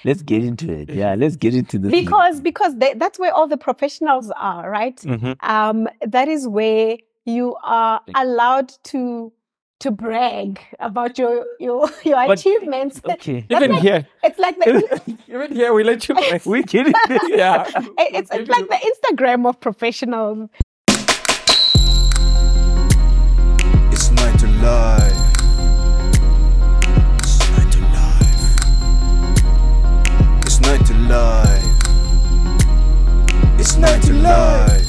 Let's get into it. Yeah, let's get into this. Because that's where all the professionals are, right? That is where you are allowed to brag about your achievements. Okay. Even like, here. It's like even here we let you brag. We get it. Yeah. It's like the Instagram of professionals. It's 9 to live. It's 9 to live. It's 9 to live. It's 9 to live.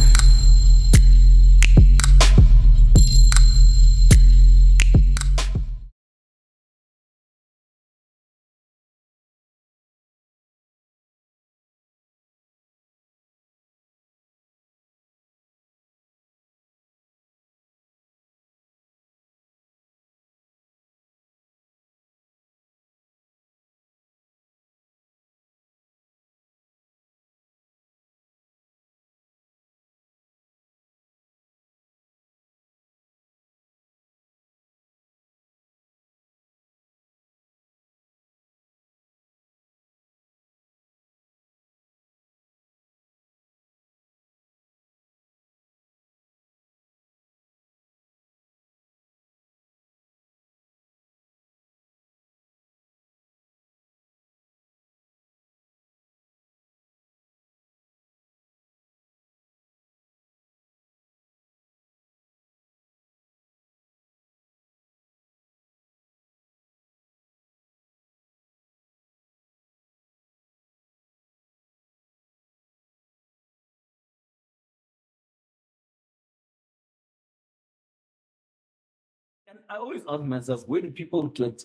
And I always ask myself, where do people get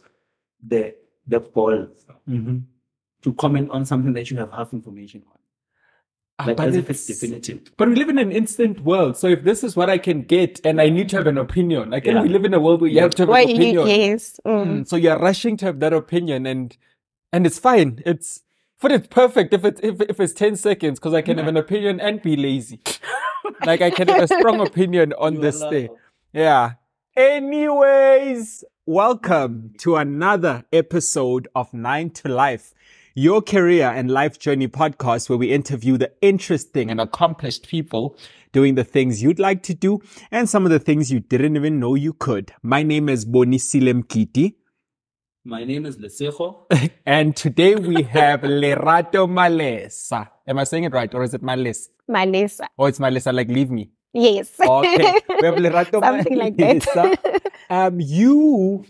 the ball to comment on something that you have half information on? Like as if it's definitive. But we live in an instant world. So if this is what I can get and I need to have an opinion, like we live in a world where you have to have an opinion. Yes. So you're rushing to have that opinion and it's fine. It's perfect if it's 10 seconds because I can have an opinion and be lazy. Like I can have a strong opinion on this day. Yeah. Anyways, welcome to another episode of 9 to Life, your career and life journey podcast where we interview the interesting and accomplished people doing the things you'd like to do and some of the things you didn't even know you could. My name is Bonisile Mkiti. My name is Lesejo. And today we have Lerato Malesa. Am I saying it right or is it Malesa? Malesa. Oh, it's Malesa, like leave me. Yes. Okay. We have Lerato Something like that. You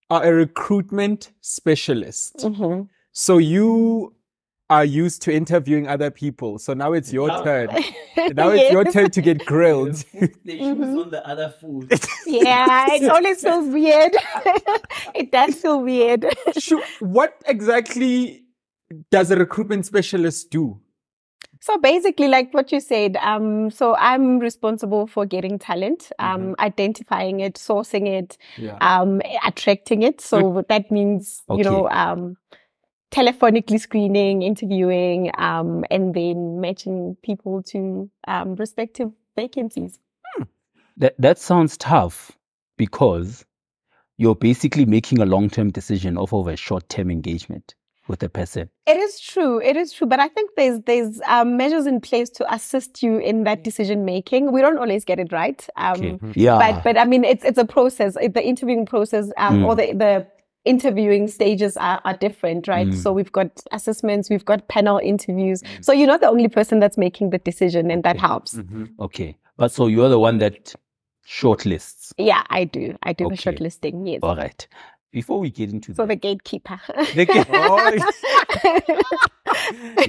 are a recruitment specialist. So you are used to interviewing other people. So now it's your turn. Now it's your turn to get grilled. They choose on the other food. Yeah, it always feels weird. It does feel weird. What exactly does a recruitment specialist do? So basically, like what you said, so I'm responsible for getting talent, identifying it, sourcing it, attracting it. So that means, telephonically screening, interviewing, and then matching people to respective vacancies. That sounds tough because you're basically making a long-term decision off of a short-term engagement with a person. It is true. But I think there's measures in place to assist you in that decision making. We don't always get it right. But I mean, it's a process. The interviewing process or the interviewing stages are different, right? So we've got assessments, we've got panel interviews. So you're not the only person that's making the decision, and that helps. Okay. But so you're the one that shortlists. Yeah, I do the shortlisting. Yes. All right. Before we get into the gatekeeper.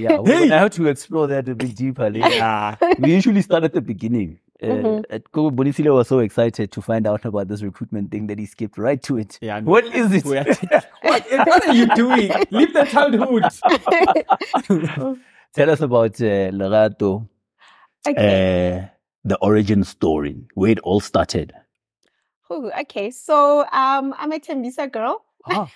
Yeah, we're going to explore that a bit deeper later. We usually start at the beginning. Bonisile was so excited to find out about this recruitment thing that he skipped right to it. Yeah, what is it? What are you doing? Leave the childhood. Tell us about Lerato. Okay. The origin story, where it all started. Oh, okay. So I'm a Tembisa girl. Yeah.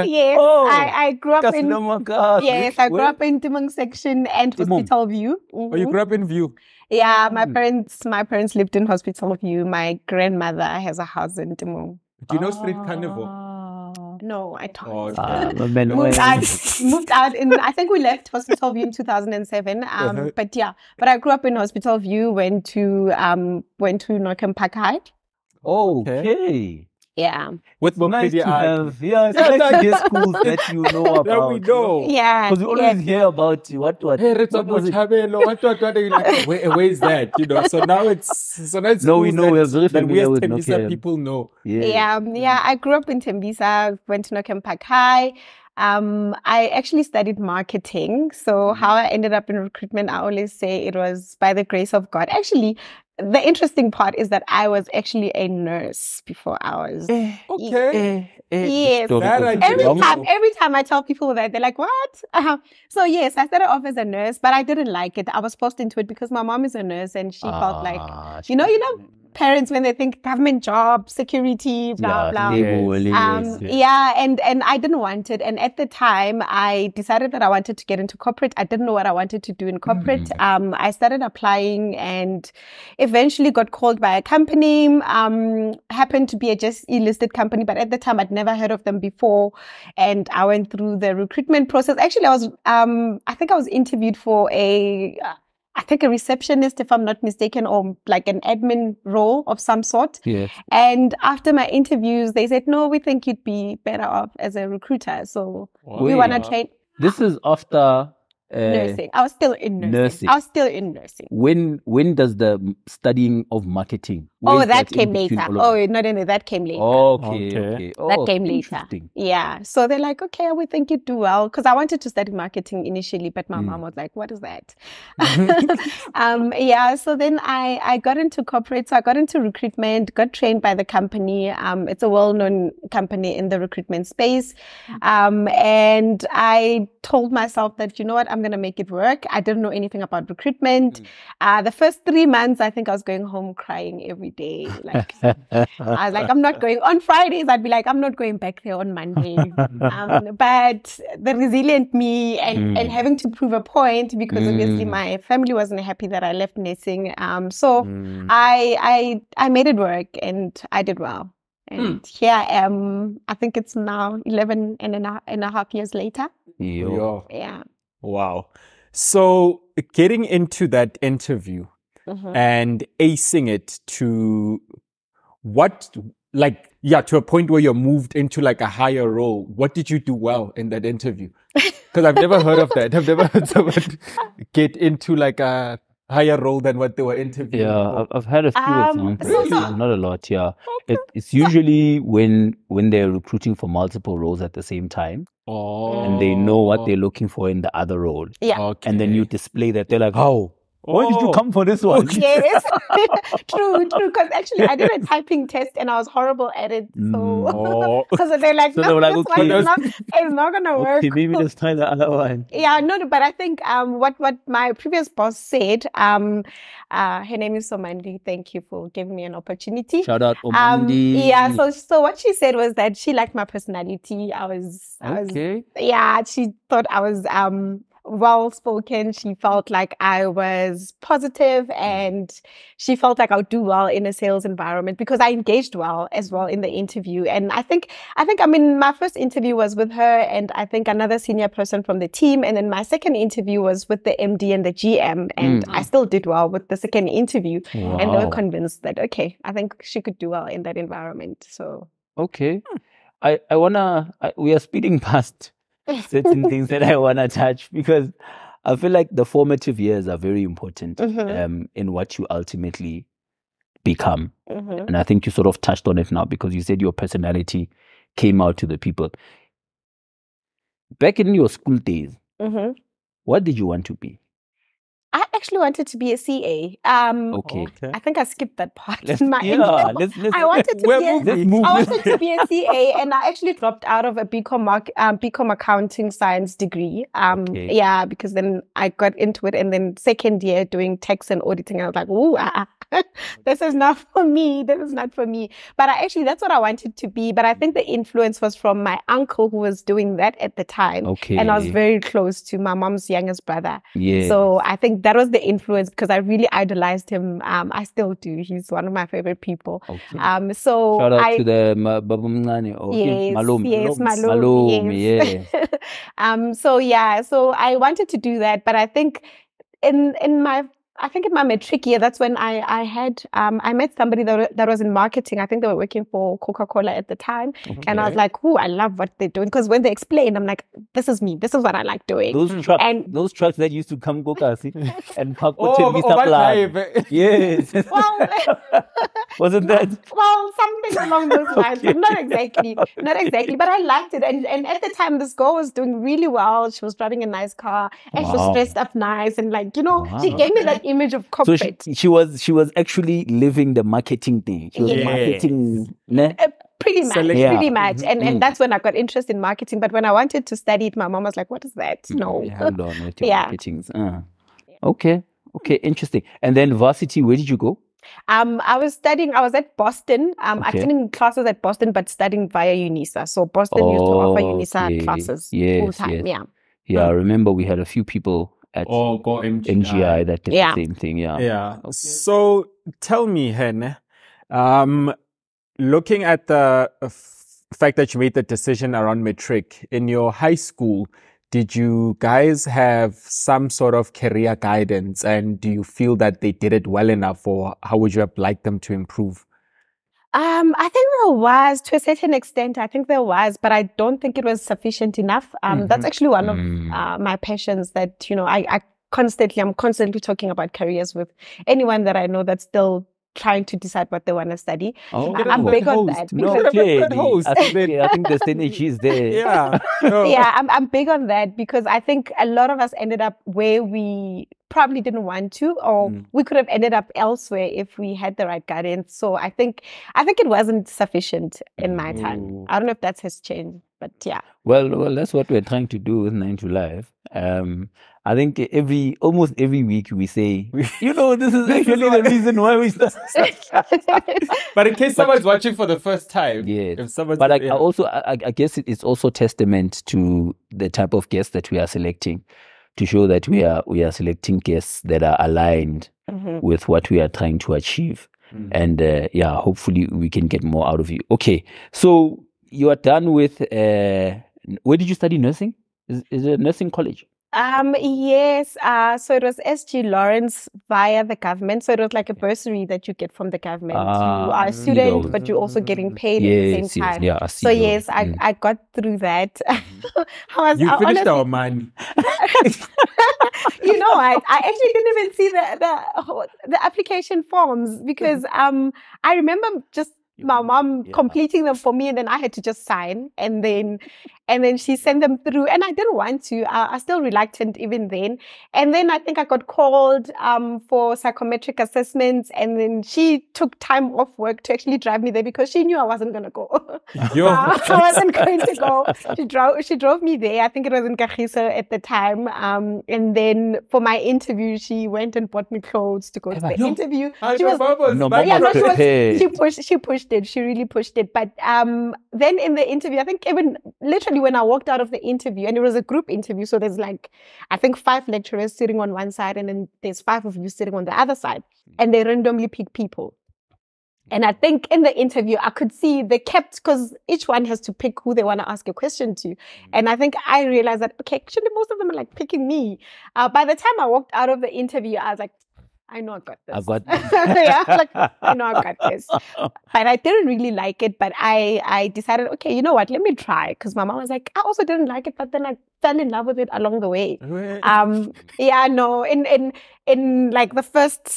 Yes. Oh, I grew up in I grew up in Timong section and Hospital View. Oh, you grew up in View? Yeah, my parents lived in Hospital View. My grandmother has a house in Timong. Do you know Street Carnival? No, I don't. Moved out I think we left Hospital View in 2007. But I grew up in Hospital View, went to Northam Park High. Oh, okay. Yeah. With nice to have, it's nice to hear schools that you know about. That we know. Yeah. Because we always hear about what Hey, what where is that? You know, so now it's no, we know, we're very familiar with Nokia. People know. Yeah. I grew up in Tembisa, went to Northam Park High. I actually studied marketing. So how I ended up in recruitment, I always say it was by the grace of God. Actually, the interesting part is that I was actually a nurse before I was. Okay. Yes. Every time I tell people that, they're like, what? So yes, I started off as a nurse, but I didn't like it. I was forced into it because my mom is a nurse and she felt like, you know, parents when they think government job, security, blah, blah. Yeah, and I didn't want it. And at the time, I decided that I wanted to get into corporate. I didn't know what I wanted to do in corporate. I started applying and eventually got called by a company, happened to be a just listed company, but at the time I'd never heard of them before. And I went through the recruitment process. Actually, I think I was interviewed for a receptionist, if I'm not mistaken, or like an admin role of some sort. Yes. And after my interviews, they said, no, we think you'd be better off as a recruiter. So we want to train. This is after nursing. I was still in nursing. When does the studying of marketing? That came later. No, that came later. Okay. That came later. Yeah. So they're like, okay, we think you do well. Because I wanted to study marketing initially, but my mom was like, what is that? So then I got into corporate. So I got into recruitment, got trained by the company. It's a well-known company in the recruitment space. And I told myself that, you know what, I'm going to make it work. I didn't know anything about recruitment. The first 3 months, I think I was going home crying every day. Like, I was like, I'm not going on Fridays. I'd be like, I'm not going back there on Monday. But the resilient me and having to prove a point, because obviously my family wasn't happy that I left nursing. So I made it work and I did well. And here I am. I think it's now 11 and a half years later. Yeah. Wow. So getting into that interview and acing it to to a point where you're moved into like a higher role. What did you do well in that interview? Because I've never heard of that. I've never heard someone get into like a higher role than what they were interviewing. Yeah, I've had a few examples, not a lot. Yeah, it's usually when they're recruiting for multiple roles at the same time. And they know what they're looking for in the other role. Yeah. Okay. And then you display that. They're like, why did you come for this one? Yes. True. Because actually I did a typing test and I was horrible at it. So they're like, it's not going to work. Okay, maybe let's try the other one. Yeah, no, but I think what my previous boss said, her name is Somandi. Thank you for giving me an opportunity. Shout out Omandi. So what she said was that she liked my personality. She thought I was well-spoken. She felt like I was positive and she felt like I would do well in a sales environment because I engaged well as well in the interview. And I think my first interview was with her and I think another senior person from the team. And then my second interview was with the MD and the GM. And I still did well with the second interview. Wow. And they were convinced that, okay, I think she could do well in that environment. So. Okay. We are speeding past certain things that I want to touch because I feel like the formative years are very important in what you ultimately become. And I think you sort of touched on it now because you said your personality came out to the people. Back in your school days, what did you want to be? I actually wanted to be a CA. Okay. I think I skipped that part. Let's I wanted to be a CA, and I actually dropped out of a BCom accounting science degree. Yeah, because then I got into it, and then second year doing tax and auditing, I was like, ooh, this is not for me. This is not for me. But that's what I wanted to be. But I think the influence was from my uncle who was doing that at the time. Okay. And I was very close to my mom's youngest brother. Yeah. So I think that was was the influence because I really idolized him. I still do. He's one of my favorite people. Okay. So Shout out to the Babu Mngane. Yes, Malum. yes, Malum, yes. So I wanted to do that, but I think in my matric year, that's when I met somebody that was in marketing. I think they were working for Coca-Cola at the time. Okay. And I was like, I love what they're doing. Because when they explained, I'm like, this is me. This is what I like doing. Those trucks that used to come Kokasi and park Hotel Yes. Well, wasn't that? Well, something along those lines. Okay. Not exactly. But I liked it. And at the time, this girl was doing really well. She was driving a nice car. And she was dressed up nice. And she gave me that image of corporate. So she was actually living the marketing thing. She was marketing. Pretty much. And that's when I got interested in marketing. But when I wanted to study it, my mom was like, what is that? No. Hold on with your marketing. Okay, interesting. And then varsity, where did you go? I was at Boston. Attending classes at Boston, but studying via UNISA. So Boston used to offer UNISA classes full time. Yeah, I remember we had a few people at MGI that did the same thing. Okay. So tell me, Hen, looking at the fact that you made the decision around matric in your high school, did you guys have some sort of career guidance, and do you feel that they did it well enough, or how would you have liked them to improve? I think there was, to a certain extent, but I don't think it was sufficient enough. That's actually one of my passions that, I'm constantly talking about careers with anyone that I know that's still trying to decide what they want to study. I'm big on that. I think the synergy is there. I'm big on that because I think a lot of us ended up where we probably didn't want to, or we could have ended up elsewhere if we had the right guidance. So I think it wasn't sufficient in my time. I don't know if that has changed, but yeah. Well, that's what we're trying to do with 9 to Live. I think almost every week we say, this is actually the reason why we start. But in case someone's watching for the first time, I guess it's also testament to the type of guests that we are selecting, to show that we are selecting guests that are aligned with what we are trying to achieve. And hopefully we can get more out of you. Okay, so you are done with, where did you study nursing? Is it a nursing college? Yes. So it was SG Lawrence via the government. So it was like a bursary that you get from the government. You are a student, but you're also getting paid at the same time. Yeah, so yes, I got through that. You finished our money. I actually didn't even see the application forms because I remember just my mom completing them for me, and then I had to just sign, and then she sent them through, and I didn't want to. I was still reluctant even then. And then I think I got called for psychometric assessments, and then she took time off work to actually drive me there because she knew I wasn't going to go. I wasn't going to go. She drove me there. I think it was in Kagiso at the time. And then for my interview, she went and bought me clothes to go to the interview. She pushed it. She really pushed it. But then in the interview, I think even literally when I walked out of the interview, and it was a group interview, so there's I think 5 lecturers sitting on one side, and then there's 5 of you sitting on the other side, and they randomly pick people. And I think in the interview, I could see they kept, because each one has to pick who they want to ask a question to. And I think I realized that, okay, actually most of them are picking me. By the time I walked out of the interview, I was like, I know I got this. I know I got this. But I didn't really like it. But I decided, okay, you know what? Let me try. Because my mom was like, I also didn't like it, but then I fell in love with it along the way. In the first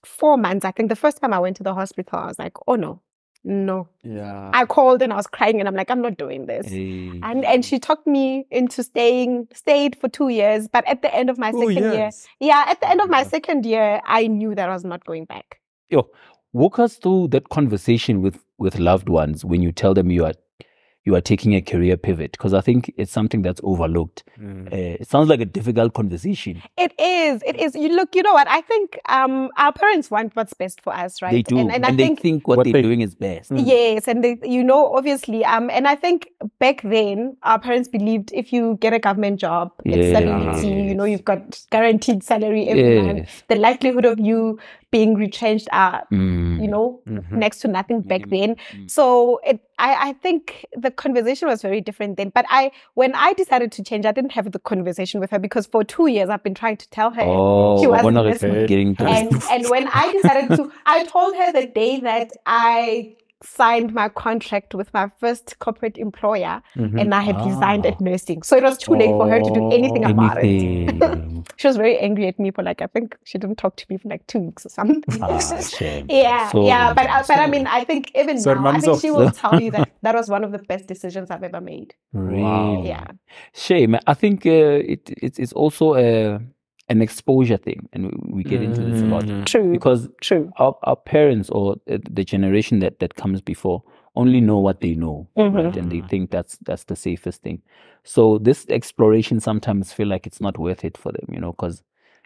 4 months, I think the first time I went to the hospital, I was like, oh no. Yeah. I called and I was crying and I'm like, I'm not doing this. Hey. And she talked me into stayed for 2 years. But at the end of my second year, I knew that I was not going back. Walk us through that conversation with loved ones when you tell them you are you are taking a career pivot? Because I think it's something that's overlooked. It sounds like a difficult conversation. It is. It is. You know what? I think our parents want what's best for us, right? They do, and I think what they're doing is best. Yes, and they, obviously, and I think back then our parents believed if you get a government job, it's stability. You've got guaranteed salary every month. The likelihood of you being retrenched are, next to nothing back then. So I think the conversation was very different then. But when I decided to change, I didn't have the conversation with her because for 2 years I've been trying to tell her she wasn't getting to and when I decided to, I told her the day that I signed my contract with my first corporate employer and I had resigned at nursing. So it was too late for her to do anything about it. She was very angry at me for I think she didn't talk to me for 2 weeks or something. Shame. But I mean, I think even now, I think she will tell you that was one of the best decisions I've ever made. Really? Yeah. Shame. I think it's also an exposure thing, and we get into this a lot. True. Because our parents or the generation that comes before only know what they know, right? And they think that's the safest thing. So this exploration sometimes feel like it's not worth it for them, because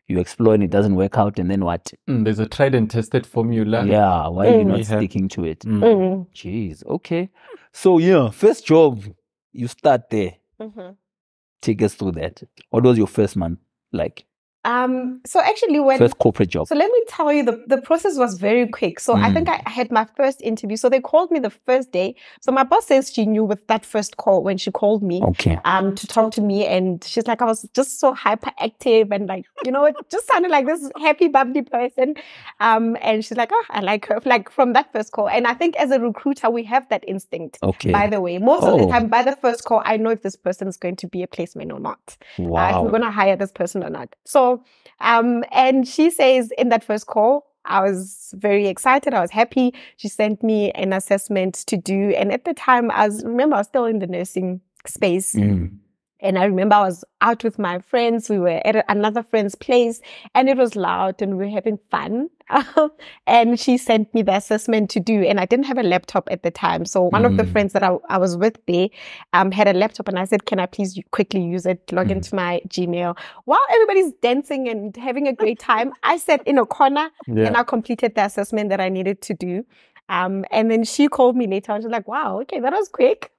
you explore and it doesn't work out, and then what? There's a tried and tested formula. Yeah, why are you not sticking to it? Jeez, okay. So first job, you start there. Take us through that. What was your first month like? So actually first corporate job. So let me tell you, the process was very quick. So I think I had my first interview. So they called me the first day. So my boss says she knew with that first call when she called me to talk to me. And she's like, I was just so hyperactive and it just sounded like this happy, bubbly person. And she's like, oh, I like her. From that first call. And I think as a recruiter, we have that instinct. By the way, most of the time by the first call, I know if this person is going to be a placement or not. Wow. If we're going to hire this person or not. So and she says in that first call, I was very excited. I was happy. She sent me an assessment to do. And at the time, I was still in the nursing space. And I remember I was out with my friends. We were at another friend's place and it was loud and we were having fun. And she sent me the assessment to do. And I didn't have a laptop at the time. So one of the friends that I was with there had a laptop and I said, can I please quickly use it, log into my Gmail? While everybody's dancing and having a great time, I sat in a corner and I completed the assessment that I needed to do. And then she called me later and she's like, wow, okay, that was quick.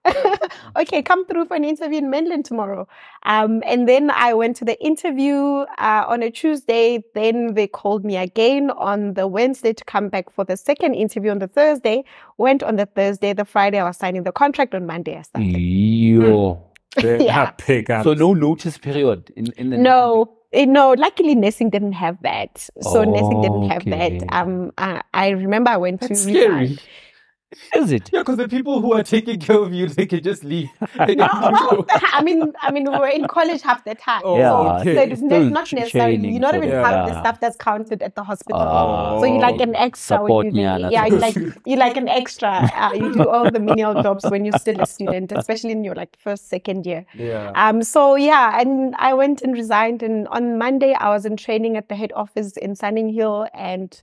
Okay, come through for an interview in Mainland tomorrow. And then I went to the interview on a Tuesday. Then they called me again on the Wednesday to come back for the second interview on the Thursday. Went on the Thursday. The Friday I was signing the contract. On Monday I started. So no notice period in the No, luckily nursing didn't have that. So nursing didn't have that. I remember I went to scary. Is it? Yeah, because the people who are taking care of you, they can just leave. I mean, we were in college half the time. So it's not necessarily, you not even count the stuff that's counted at the hospital. So you like an extra. You like an extra. You do all the menial jobs when you're still a student, especially in your first, second year. And I went and resigned, and on Monday I was in training at the head office in Sunning Hill, and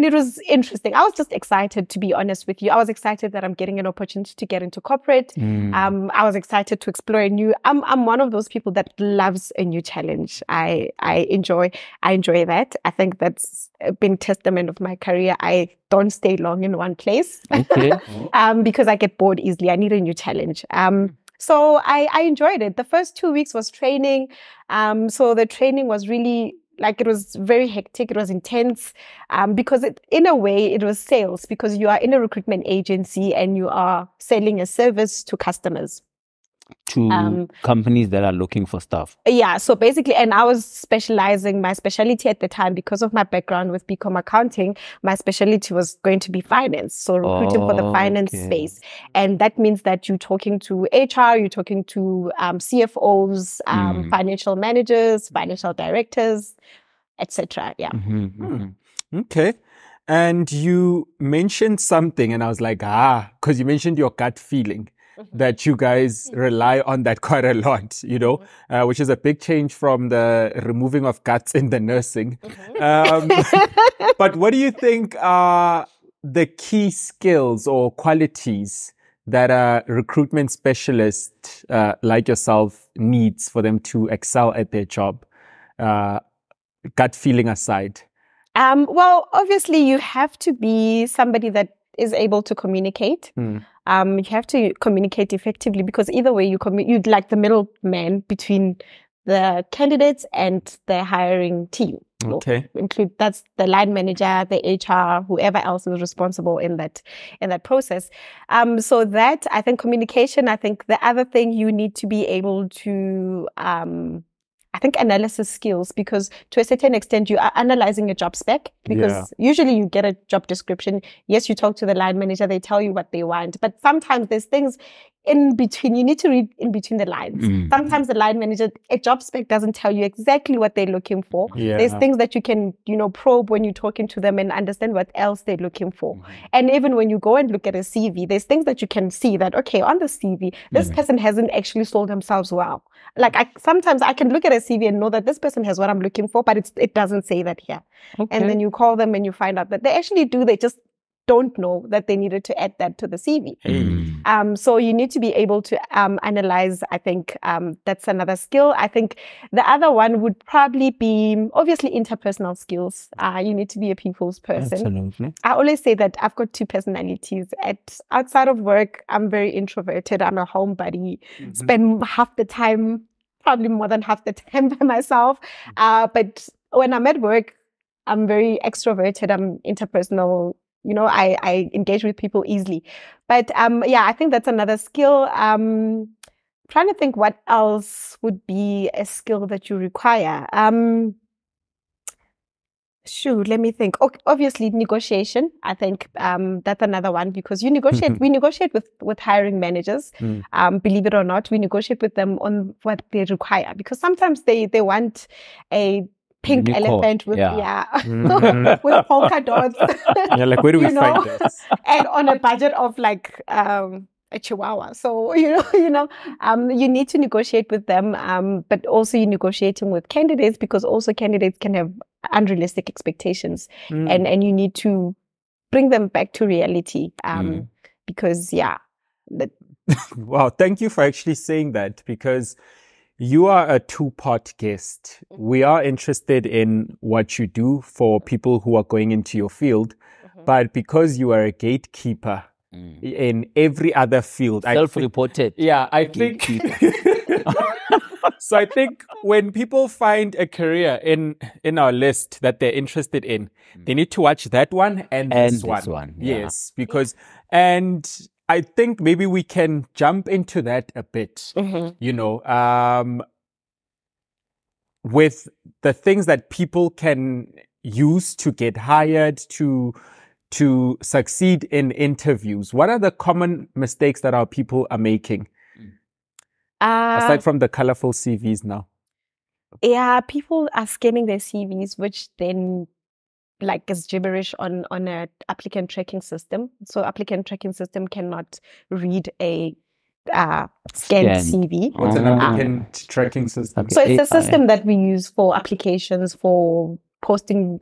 it was interesting. I was just excited, to be honest with you. I was excited that I'm getting an opportunity to get into corporate. I was excited to explore I'm one of those people that loves a new challenge. I enjoy that. I think that's been testament of my career. I don't stay long in one place because I get bored easily. I need a new challenge. So I enjoyed it. The first 2 weeks was training. So the training was really it was very hectic. It was intense because in a way it was sales, because you are in a recruitment agency and you are selling a service to customers. To companies that are looking for staff. Yeah. So basically, and I was specializing, my specialty at the time, because of my background with BCom accounting, my specialty was going to be finance. So recruiting for the finance space. And that means that you're talking to HR, you're talking to CFOs, financial managers, financial directors, etc. Yeah. Okay. And you mentioned something and I was like, because you mentioned your gut feeling. That you guys rely on that quite a lot, which is a big change from the removing of guts in the nursing. But what do you think are the key skills or qualities that a recruitment specialist like yourself needs for them to excel at their job? Gut feeling aside. Well, obviously, you have to be somebody that is able to communicate. You have to communicate effectively, because either way, you'd like the middleman between the candidates and the hiring team. Okay. That's the line manager, the HR, whoever else is responsible in that process. So that, I think, communication. I think the other thing, you need to be able to I think analysis skills, because to a certain extent you are analyzing a job spec, because usually you get a job description. Yes, you talk to the line manager, they tell you what they want, but sometimes there's things in between. You need to read in between the lines. Sometimes the line manager, a job spec doesn't tell you exactly what they're looking for. There's things that you can, probe when you're talking to them and understand what else they're looking for. And even when you go and look at a CV, there's things that you can see that, okay, on the CV, this person hasn't actually sold themselves well. Like sometimes I can look at a CV and know that this person has what I'm looking for, but it doesn't say that here. Okay. And then you call them and you find out that they actually do. They just don't know that they needed to add that to the CV. So you need to be able to analyze. I think that's another skill. I think the other one would probably be obviously interpersonal skills. You need to be a people's person. Absolutely. I always say that I've got two personalities. Outside of work, I'm very introverted. I'm a homebody. Spend half the time, probably more than half the time, by myself. But when I'm at work, I'm very extroverted. I'm interpersonal. I engage with people easily. But I think that's another skill. Trying to think what else would be a skill that you require. Let me think. Obviously, negotiation. I think that's another one, because you negotiate. We negotiate with hiring managers. Believe it or not, we negotiate with them on what they require, because sometimes they want a pink elephant with with polka dots. Like, where do we find this? And on a budget of like a chihuahua. So you need to negotiate with them, but also you're negotiating with candidates, because also candidates can have unrealistic expectations, and you need to bring them back to reality. Because wow, thank you for actually saying that, because you are a two-part guest. We are interested in what you do for people who are going into your field, but because you are a gatekeeper in every other field. Self-reported. I think. So I think when people find a career in our list that they're interested in, they need to watch that one and this one. Yes, because, and I think maybe we can jump into that a bit, with the things that people can use to get hired, to succeed in interviews. What are the common mistakes that our people are making? Aside from the colorful CVs now. Yeah, people are scanning their CVs, which then is gibberish on an applicant tracking system. So applicant tracking system cannot read a scanned CV. What's an applicant tracking system? So it's a system that we use for applications, for posting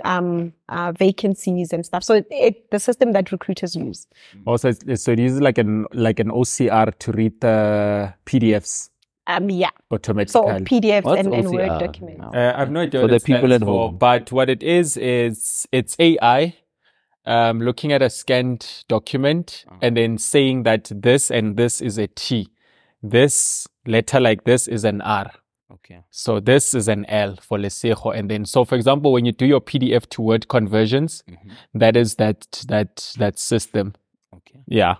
vacancies and stuff. So the system that recruiters use. Also, so it uses like an OCR to read the PDFs. Automatically. So PDFs and Word documents. I have no idea for the people at home. But what it is it's AI looking at a scanned document and then saying that this and this is a T. This letter like this is an R. Okay. So this is an L for Lesego. And then, so for example, when you do your PDF to Word conversions, that is that system. Okay. Yeah.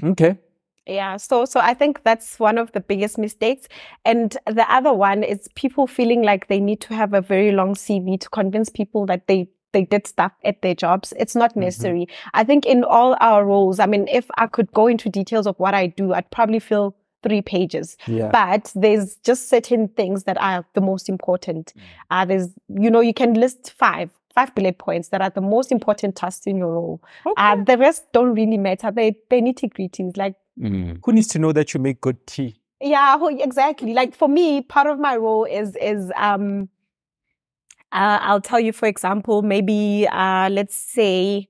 Okay. Yeah, so I think that's one of the biggest mistakes. And the other one is people feeling like they need to have a very long CV to convince people that they did stuff at their jobs. It's not necessary. I think in all our roles, I mean, if I could go into details of what I do, I'd probably fill 3 pages. Yeah. But there's just certain things that are the most important. There's, you can list 5 bullet points that are the most important tasks in your role. Okay. The rest don't really matter. They nitty-gritties, like. Who needs to know that you make good tea? Yeah, exactly. Like for me, part of my role is I'll tell you, for example, maybe let's say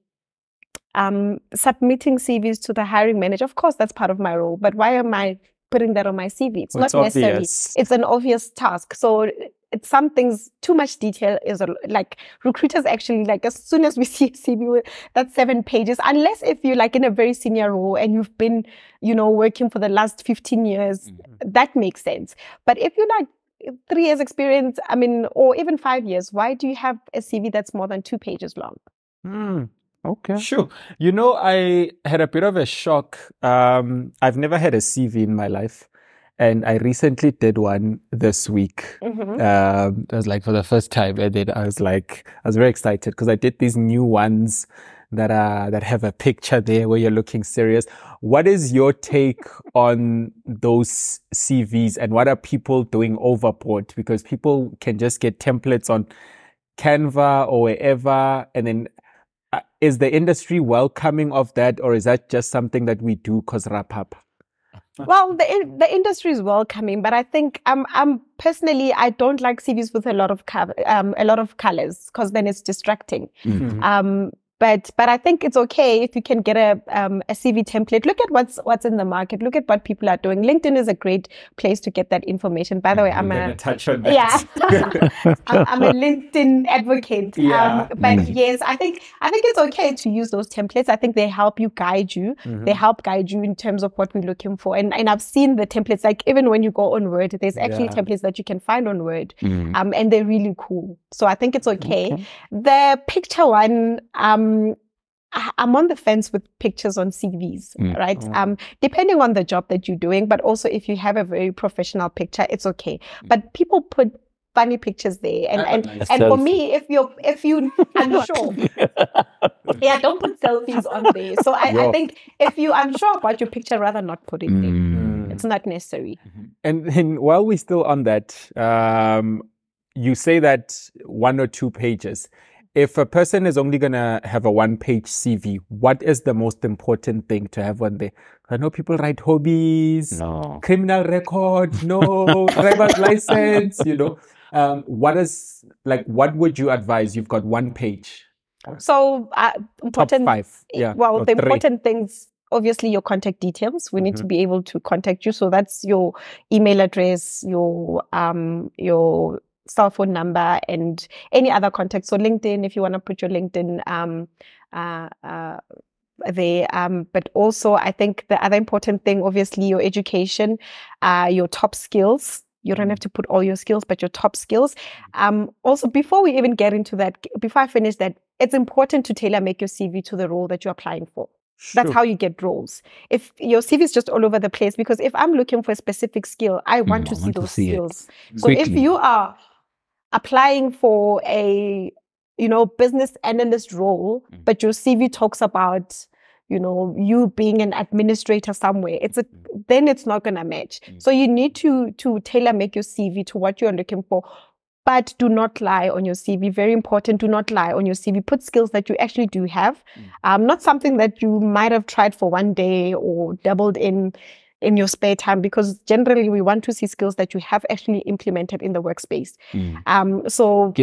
submitting CVs to the hiring manager. Of course, that's part of my role, but why am I putting that on my CV? It's not necessary. Obvious. It's an obvious task. So it's some things, too much detail is like recruiters actually, like as soon as we see a CV, that's 7 pages, unless if you're like in a very senior role and you've been, working for the last 15 years, that makes sense. But if you're like 3 years experience, or even 5 years, why do you have a CV that's more than 2 pages long? Okay. Sure. I had a bit of a shock. I've never had a CV in my life. And I recently did one this week. It was like for the first time. And then I was very excited because I did these new ones that have a picture there where you're looking serious. What is your take on those CVs and what are people doing overboard? Because people can just get templates on Canva or wherever. And then is the industry welcoming of that, or is that just something that we do because wrap up? Well, the industry is welcoming, but I think I'm personally, I don't like CVs with a lot of colors because then it's distracting. But I think it's okay if you can get a CV template. Look at what's in the market. Look at what people are doing. LinkedIn is a great place to get that information. By the way, I'm a touch on that. Yeah, I'm a LinkedIn advocate. But yes, I think it's okay to use those templates. I think they help you guide you. They help guide you in terms of what we're looking for. And I've seen the templates, like even when you go on Word, there's actually templates that you can find on Word. And they're really cool. So I think it's okay. The picture one, I'm on the fence with pictures on CVs, right? Depending on the job that you're doing, but also if you have a very professional picture, it's okay. But people put funny pictures there, and for me, if you unsure, don't put selfies on there. So I think if you're unsure about your picture, rather not put it there. It's not necessary. And while we're still on that, you say that 1 or 2 pages. If a person is only going to have a 1-page CV, what is the most important thing to have on there? I know people write hobbies, criminal record, driver's license, what would you advise? You've got 1 page. So important. Top 5. Yeah. Well, the important things, obviously your contact details. We need to be able to contact you. So that's your email address, your cell phone number, and any other contact. So LinkedIn, if you want to put your LinkedIn there. But also, I think the other important thing, obviously, your education, your top skills. You don't have to put all your skills, but your top skills. Also, before we even get into that, before I finish that, it's important to tailor make your CV to the role that you're applying for. Sure. That's how you get roles. If your CV is just all over the place, because if I'm looking for a specific skill, I want to see those skills. So quickly. If you are applying for a, business analyst role, but your CV talks about, you being an administrator somewhere, then it's not going to match. So you need to tailor make your CV to what you're looking for, but do not lie on your CV. Very important. Do not lie on your CV. Put skills that you actually do have, not something that you might have tried for one day or dabbled in your spare time, because generally we want to see skills that you have actually implemented in the workspace. So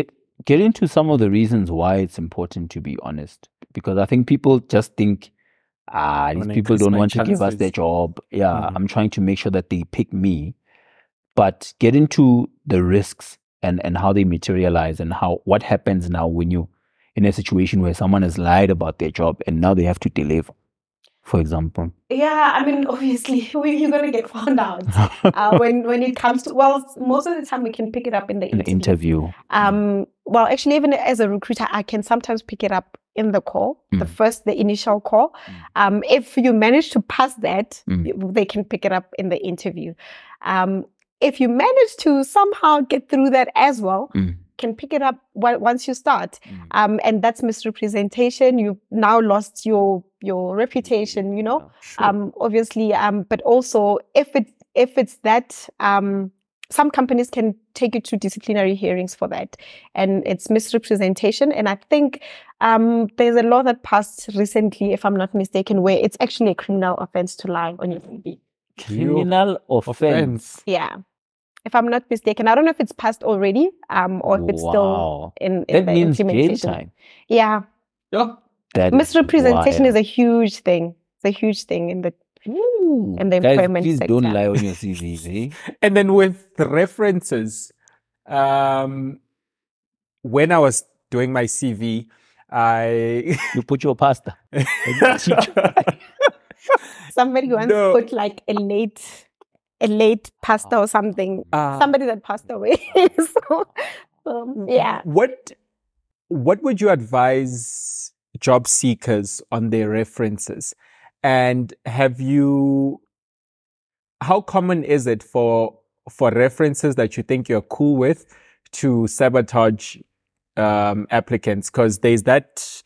get into some of the reasons why it's important to be honest, because I think people just think, these people don't want to give us their job. I'm trying to make sure that they pick me. But get into the risks and how they materialize, and what happens now when you're in a situation where someone has lied about their job and now they have to deliver, for example. Obviously, you're going to get found out when it comes to, most of the time we can pick it up in the interview. Actually, even as a recruiter, I can sometimes pick it up in the call, the initial call. If you manage to pass that, they can pick it up in the interview. If you manage to somehow get through that as well, can pick it up once you start. And that's misrepresentation. You've now lost your reputation, Sure. Obviously. But also if it's that, some companies can take you to disciplinary hearings for that. And it's misrepresentation. And I think there's a law that passed recently, if I'm not mistaken, where it's actually a criminal offense to lie on your CV. Criminal offense. Yeah. If I'm not mistaken, I don't know if it's passed already, or if it's still in that the means implementation. jail time. Yeah. misrepresentation is a huge thing. It's a huge thing in the employment please sector. don't lie on your CVs, eh? And then with the references, when I was doing my CV, You put your pasta. Somebody once put like a late pastor or something. Somebody that passed away. Yeah. What would you advise job seekers on their references? And how common is it for references that you think you're cool with to sabotage applicants? Because there's that,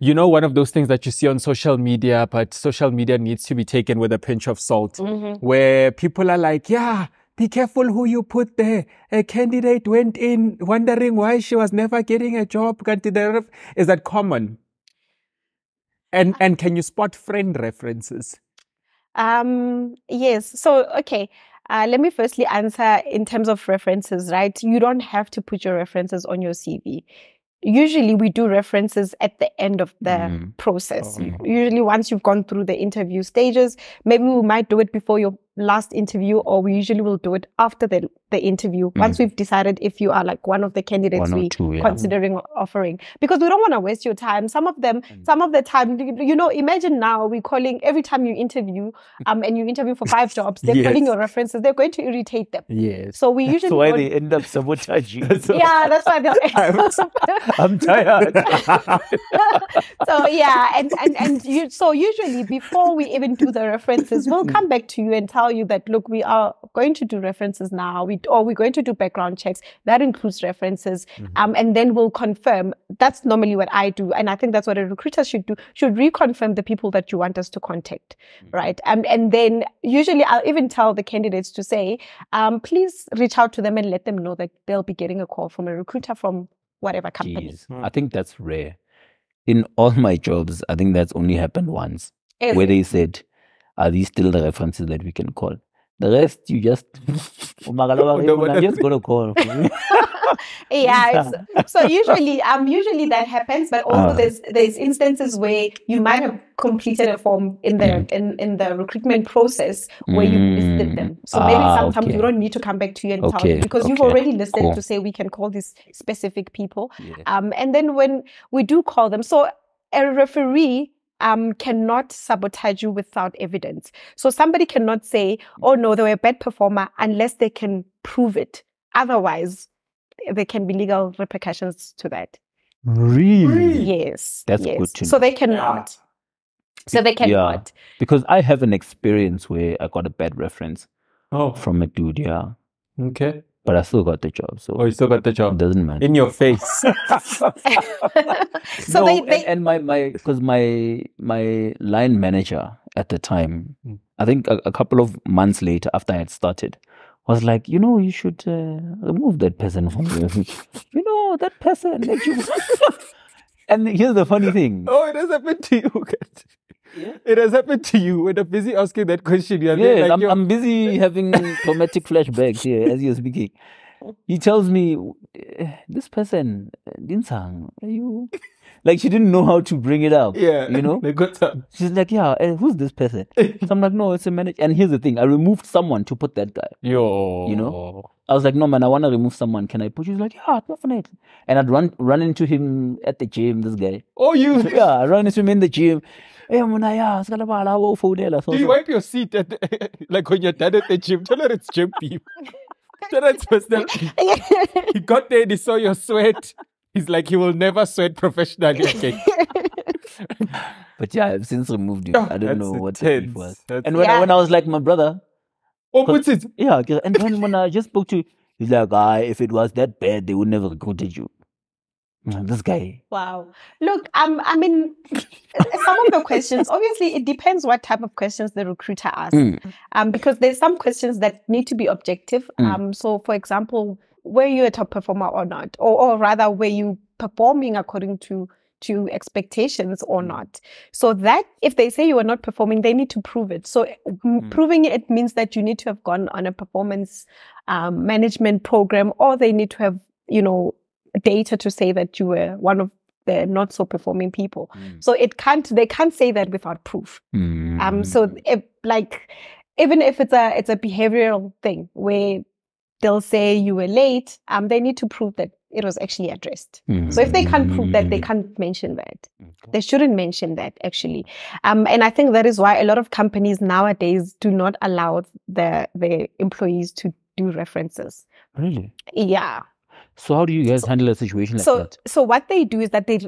one of those things that you see on social media, but social media needs to be taken with a pinch of salt, where people are like, yeah, be careful who you put there. A candidate went in wondering why she was never getting a job. Is that common? And can you spot friend references? Yes. So, okay. Let me firstly answer in terms of references, right? You don't have to put your references on your CV. Usually we do references at the end of the process. Usually once you've gone through the interview stages, maybe we might do it before your last interview, or we usually will do it after the interview. Once we've decided if you are like one of the candidates considering offering, because we don't want to waste your time. Some of the time, imagine now we're calling every time you interview, and you interview for 5 jobs, they're calling your references. They're going to irritate them. Yes. So we usually That's why they end up sabotaging. Yeah, that's why they're I'm tired. So usually before we even do the references, we'll come back to you and tell you that, look, we are going to do references now, we're going to do background checks. That includes references. And then we'll confirm. That's normally what I do. And I think that's what a recruiter should do, should reconfirm the people that you want us to contact, right? And then usually I'll even tell the candidates to say, please reach out to them and let them know that they'll be getting a call from a recruiter from whatever company. I think that's rare. In all my jobs, I think that's only happened once, where they said, are these still the references that we can call? The rest, you just, I'm just going to call. Yeah. So usually that happens, but also there's instances where you might have completed a form in the recruitment process where you listed them. So maybe sometimes we don't need to come back to you and tell you, because you've already listed to say we can call these specific people. And then when we do call them, so a referee cannot sabotage you without evidence. So somebody cannot say, oh no, they were a bad performer, unless they can prove it. Otherwise, there can be legal repercussions to that. Really? Yes. That's good to know. So they cannot. So they cannot. Because I have an experience where I got a bad reference from a dude, Okay. But I still got the job. So you still got the job. It doesn't matter. In your face. So because my line manager at the time, I think a couple of months later after I had started, was like, you should remove that person from you. That person that you. And here's the funny thing. Oh, it has happened to you. Yeah. It has happened to you when I'm busy asking that question. I'm busy having traumatic flashbacks here as you're speaking. He tells me, this person, Dinsang, are you... Like, she didn't know how to bring it up. Yeah. They got some. She's like, who's this person? So I'm like, no, it's a manager. And here's the thing, I removed someone to put that guy. I was like, no, man, I want to remove someone. Can I put you? He's like, yeah, definitely. And I'd run into him at the gym, this guy. Oh, you? Yeah, I run into him in the gym. Do you wipe your seat like when you're done at the gym? Tell her it's gym people. Tell her it's personal. He got there and he saw your sweat. He's like, he will never sweat professionally again. But yeah, I've since removed it. I don't know what it was. And when I was like, my brother. Oh, what's it? Yeah, and when I just spoke to, he's like, if it was that bad, they would never recruited you. This guy. Wow. Look, I mean, some of the questions, obviously, it depends what type of questions the recruiter asks. Because there's some questions that need to be objective. So, for example, were you a top performer or not? Or rather, were you performing according to expectations or not? So that, if they say you are not performing, they need to prove it. So proving it means that you need to have gone on a performance management program, or they need to have, data to say that you were one of the not so performing people. So they can't say that without proof. So even if it's a behavioral thing where they'll say you were late, they need to prove that it was actually addressed. So if they can't prove that, they can't mention that. They shouldn't mention that, actually. And I think that is why a lot of companies nowadays do not allow their employees to do references. Really? Yeah. So how do you guys handle a situation like that? So what they do is that they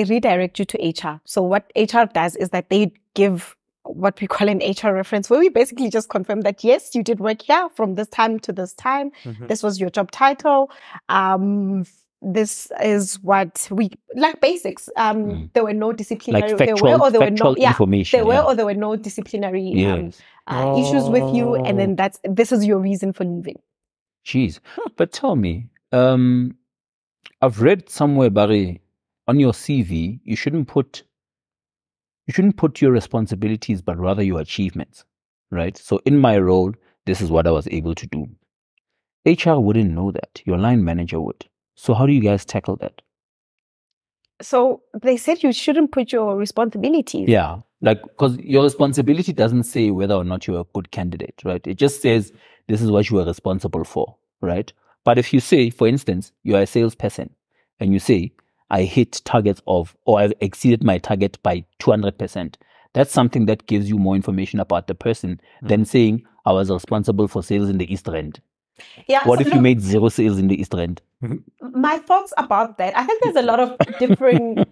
redirect you to HR. So what HR does is that they give what we call an HR reference, where we basically just confirm that, yes, you did work here from this time to this time. This was your job title. This is what we, like basics. There were no disciplinary, like factual information. There were no disciplinary issues with you. And then this is your reason for leaving. Jeez. But tell me, I've read somewhere, Barry, on your CV, you shouldn't put your responsibilities, but rather your achievements, right? So in my role, this is what I was able to do. HR wouldn't know that. Your line manager would. So how do you guys tackle that? So they said you shouldn't put your responsibilities. Yeah, because your responsibility doesn't say whether or not you're a good candidate, right? It just says this is what you are responsible for, right? But if you say, for instance, you are a salesperson and you say, I hit targets or I've exceeded my target by 200%. That's something that gives you more information about the person than saying I was responsible for sales in the East End. Yeah. What if you made 0 sales in the East End? My thoughts about that, I think there's a lot of differing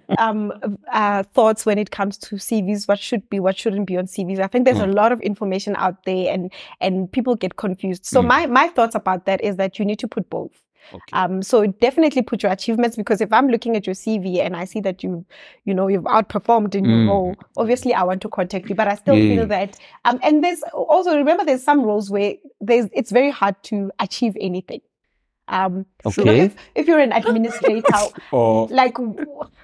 thoughts when it comes to CVs, what should be, what shouldn't be on CVs. I think there's a lot of information out there and people get confused. So my thoughts about that is that you need to put both. Okay. So definitely put your achievements, because if I'm looking at your CV and I see that you've outperformed in your role, obviously I want to contact you, but I still feel that, and there's also, remember, there's some roles where it's very hard to achieve anything. Okay. If you're an administrator, like,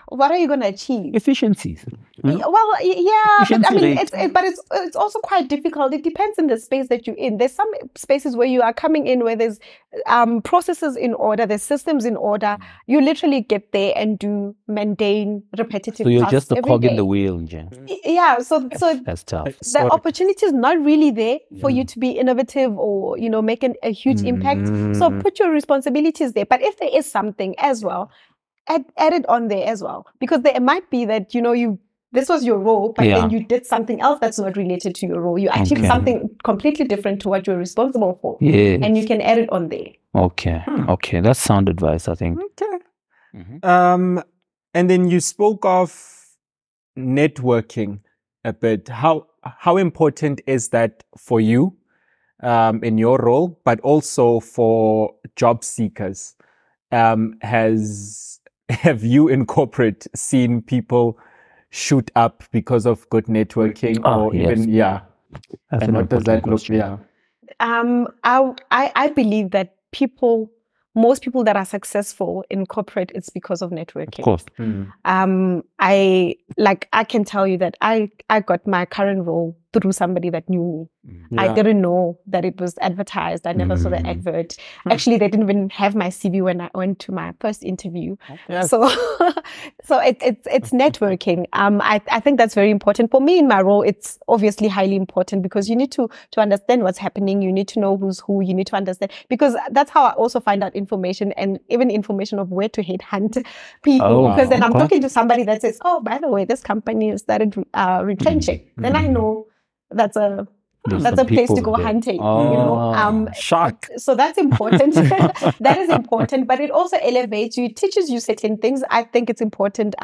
what are you going to achieve? Efficiencies. Well, yeah, but I mean, it's also quite difficult. It depends on the space that you're in. There's some spaces where you are coming in where there's processes in order, there's systems in order. You literally get there and do mundane, repetitive tasks. So you're just a cog day. In the wheel, Jen. Yeah, so that's tough. The opportunity is not really there for you to be innovative or make a huge impact. So put your responsibilities there. But if there is something as well, add it on there as well, because there might be that this was your role, but then you did something else that's not related to your role. You achieved something completely different to what you're responsible for, and you can add it on there. Okay, that's sound advice, I think. Okay. And then you spoke of networking a bit. How important is that for you in your role, but also for job seekers? Have you in corporate seen people shoot up because of good networking, and what does that look like? I believe that most people that are successful in corporate, it's because of networking. Of course. I can tell you that I got my current role through somebody that knew me. I didn't know that it was advertised. I never saw the advert. Actually, they didn't even have my CV when I went to my first interview. Yes. So it's networking. I think that's very important. For me in my role, it's obviously highly important, because you need to understand what's happening. You need to know who's who. You need to understand, because that's how I also find out information, and even information of where to headhunt people. Because then I'm talking to somebody that says, oh, by the way, this company started retrenching. Then I know that's a place to go hunting. Shark. So that's important. That is important, but it also elevates you. It teaches you certain things. I think it's important.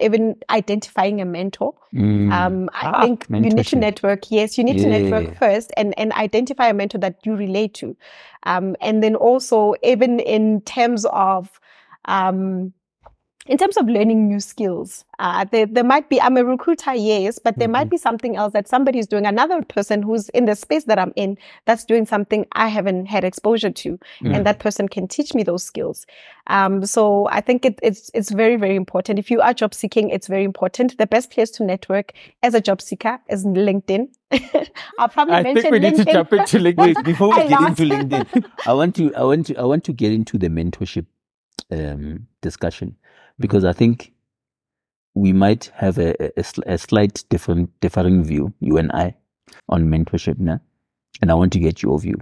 Even identifying a mentor. I think you need to network. Yes, you need to network first and identify a mentor that you relate to. And then also, even in terms of learning new skills, there might be, I'm a recruiter, yes, but there might be something else that somebody is doing, another person who's in the space that I'm in, that's doing something I haven't had exposure to, and that person can teach me those skills. So I think it's very, very important. If you are job seeking, it's very important. The best place to network as a job seeker is LinkedIn. I'll probably mention LinkedIn. I think we need to jump into LinkedIn. Wait, before we get into LinkedIn, I want to get into the mentorship discussion, because I think we might have a slight differing view, you and I, on mentorship now. And I want to get your view.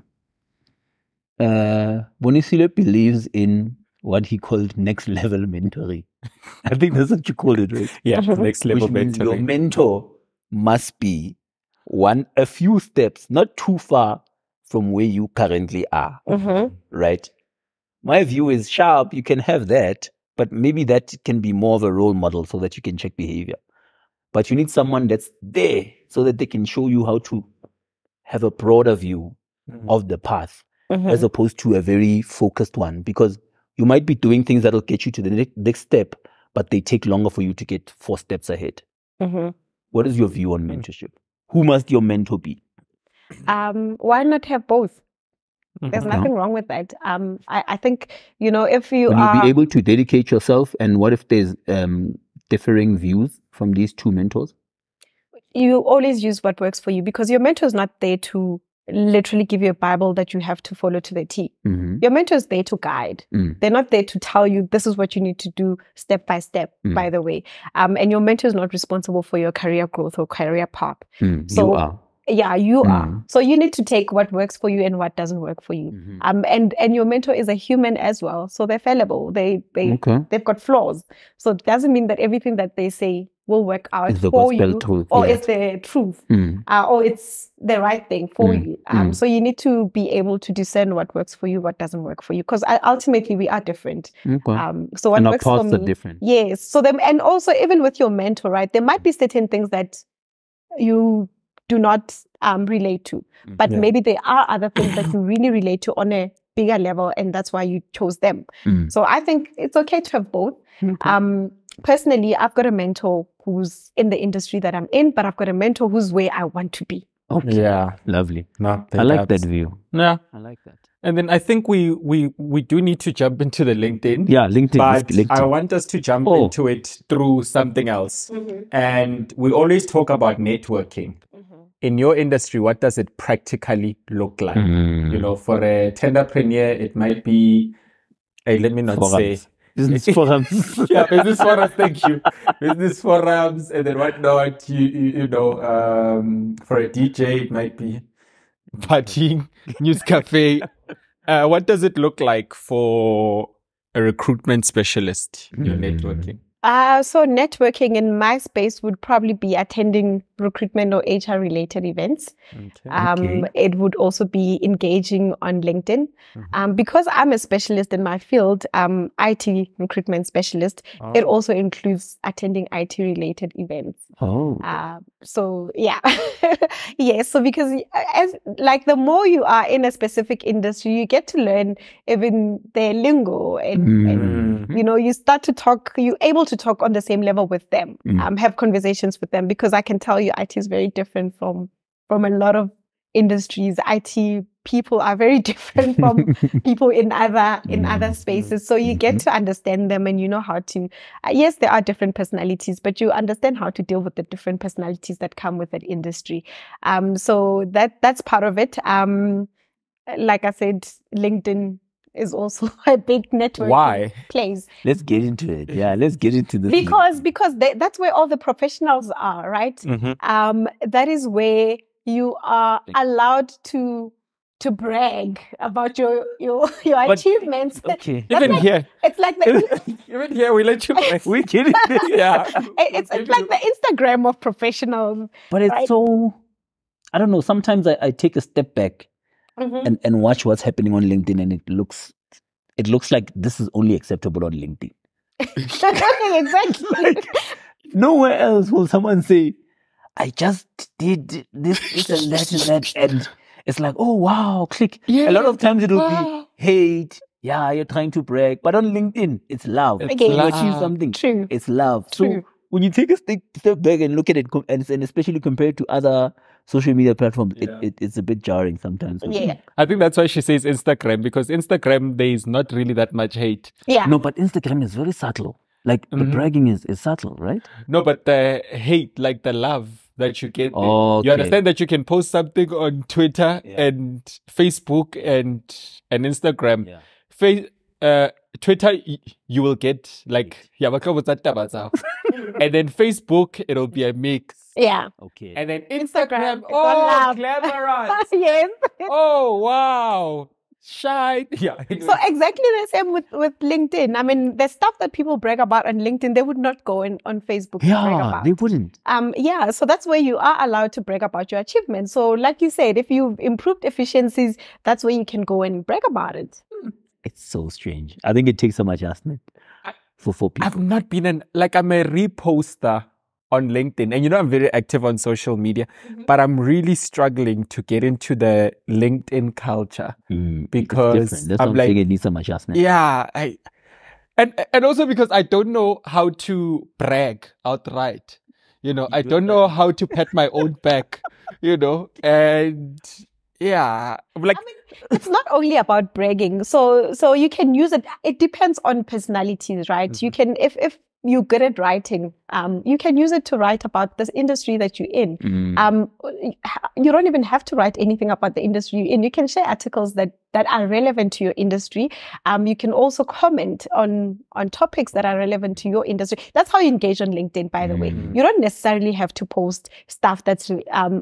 Bonisile believes in what he called next level mentoring. I think that's what you called it, right? Yeah, next level Which means mentoring. your mentor must be a few steps, not too far from where you currently are, right? My view is sharp. You can have that, but maybe that can be more of a role model so that you can check behavior. But you need someone that's there so that they can show you how to have a broader view of the path as opposed to a very focused one, because you might be doing things that'll get you to the next step, but they take longer for you to get 4 steps ahead. What is your view on mentorship? Who must your mentor be? Why not have both? There's nothing wrong with that. I think, if you Will are... you be able to dedicate yourself? And what if there's differing views from these two mentors? You always use what works for you, because your mentor is not there to literally give you a Bible that you have to follow to the T. Your mentor is there to guide. They're not there to tell you this is what you need to do step by step, by the way. And your mentor is not responsible for your career growth or career path. So, you are. Yeah, you are. So you need to take what works for you and what doesn't work for you. And your mentor is a human as well. So they're fallible. They've got flaws. So it doesn't mean that everything that they say will work out for you, truth, or it's the truth, or it's the right thing for you. So you need to be able to discern what works for you, what doesn't work for you, because ultimately we are different. So what works for me, are different. Yes. So and also even with your mentor, right? There might be certain things that you do not relate to, but maybe there are other things that you really relate to on a bigger level, and that's why you chose them. So I think it's okay to have both. Personally, I've got a mentor who's in the industry that I'm in, but I've got a mentor who's where I want to be. Okay. Yeah. Lovely. No, I like that view. Yeah. I like that. And then I think we do need to jump into the LinkedIn. Yeah, LinkedIn. But LinkedIn. I want us to jump into it through something else. And we always talk about networking. In your industry, what does it practically look like? For a tenderpreneur, it might be, let me not say. Business forums. Yeah, business forums, thank you. Business forums, and then whatnot. For a DJ, it might be partying, news cafe. What does it look like for a recruitment specialist, your networking? So networking in my space would probably be attending recruitment or HR related events. It would also be engaging on LinkedIn. Because I'm a specialist in my field, IT recruitment specialist, it also includes attending IT related events. So yeah. Yes. So because the more you are in a specific industry, you get to learn even their lingo and you start to talk, you're able to talk on the same level with them, have conversations with them, because I can tell you IT is very different from a lot of industries. IT people are very different from people in other spaces. So you get to understand them, and you know how to, yes, there are different personalities, but you understand how to deal with the different personalities that come with that industry. So that's part of it. Like I said, LinkedIn is also a big networking place. Let's get into it. Yeah, let's get into this. Because that's where all the professionals are, right? That is where you are allowed to brag about your achievements. Okay. Even here. It's like even here we let you brag. We get it. Yeah. It's like the Instagram of professionals. But it's so, I don't know, sometimes I take a step back and watch what's happening on LinkedIn, and it looks like this is only acceptable on LinkedIn. Exactly. Like, nowhere else will someone say, I just did this and that, and it's like, oh wow, click. Yeah. A lot of times it'll be hate. Yeah, you're trying to brag. But on LinkedIn, it's love. Okay. You achieve something. True. It's love. True. So when you take a step back and look at it, and especially compared to other social media platforms, it's a bit jarring sometimes. Yeah. I think that's why she says Instagram, because Instagram, there is not really that much hate. Yeah. No, but Instagram is very subtle. Like the bragging is subtle, right? No, but the hate, like the love that you get. Okay. You understand that you can post something on Twitter and Facebook and Instagram. Yeah. Twitter, you will get like, And then Facebook, it'll be a mix. Yeah. Okay. And then Instagram, it's all glamorous. Yes. Oh, wow. Shine. Yeah. So exactly the same with LinkedIn. I mean, the stuff that people brag about on LinkedIn, they would not go on Facebook to brag about. They wouldn't. Yeah, so that's where you are allowed to brag about your achievements. So like you said, if you've improved efficiencies, that's where you can go and brag about it. It's so strange. I think it takes some adjustment for people. I've not been I'm a reposter on LinkedIn, and I'm very active on social media, but I'm really struggling to get into the LinkedIn culture because I'm like, it needs some adjustment. Yeah, and also because I don't know how to brag outright. I don't know how to pat my own back. And yeah, like. I mean, it's not only about bragging. So you can use it. It depends on personalities, right? Mm-hmm. You can, if you're good at writing, you can use it to write about this industry that you're in. You don't even have to write anything about the industry you're in. You can share articles that are relevant to your industry. You can also comment on topics that are relevant to your industry. That's how you engage on LinkedIn, by the way. You don't necessarily have to post stuff that's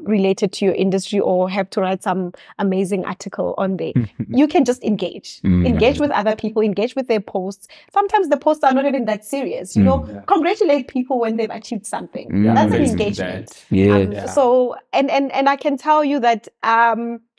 related to your industry or have to write some amazing article on there. You can just engage with other people, engage with their posts. Sometimes the posts are not even that serious. Congratulate people when they've achieved something. That's an engagement. So, and I can tell you that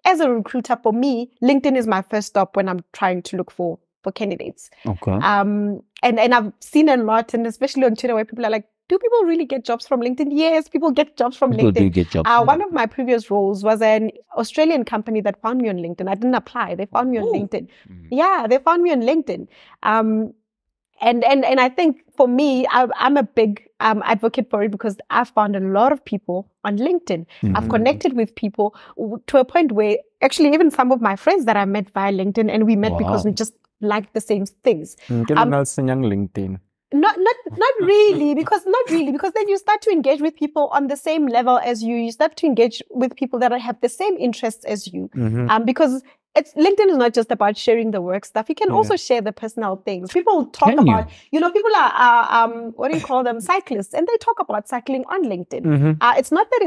as a recruiter, for me, LinkedIn is my first stop when I'm trying to look for candidates. Okay. And I've seen a lot, and especially on Twitter, where people are like, do people really get jobs from LinkedIn? Yes, people get jobs from LinkedIn. Do get jobs. One of my previous roles was an Australian company that found me on LinkedIn. I didn't apply. They found me on LinkedIn. Yeah, they found me on LinkedIn. And I think for me, I'm a big advocate for it because I've found a lot of people on LinkedIn. I've connected with people to a point where actually even some of my friends that I met via LinkedIn, and we met because we just liked the same things. LinkedIn. Not really, because then you start to engage with people on the same level as you. You start to engage with people that have the same interests as you. Because LinkedIn is not just about sharing the work stuff. You can also share the personal things. People talk about, people are what do you call them, cyclists, and they talk about cycling on LinkedIn. It's not that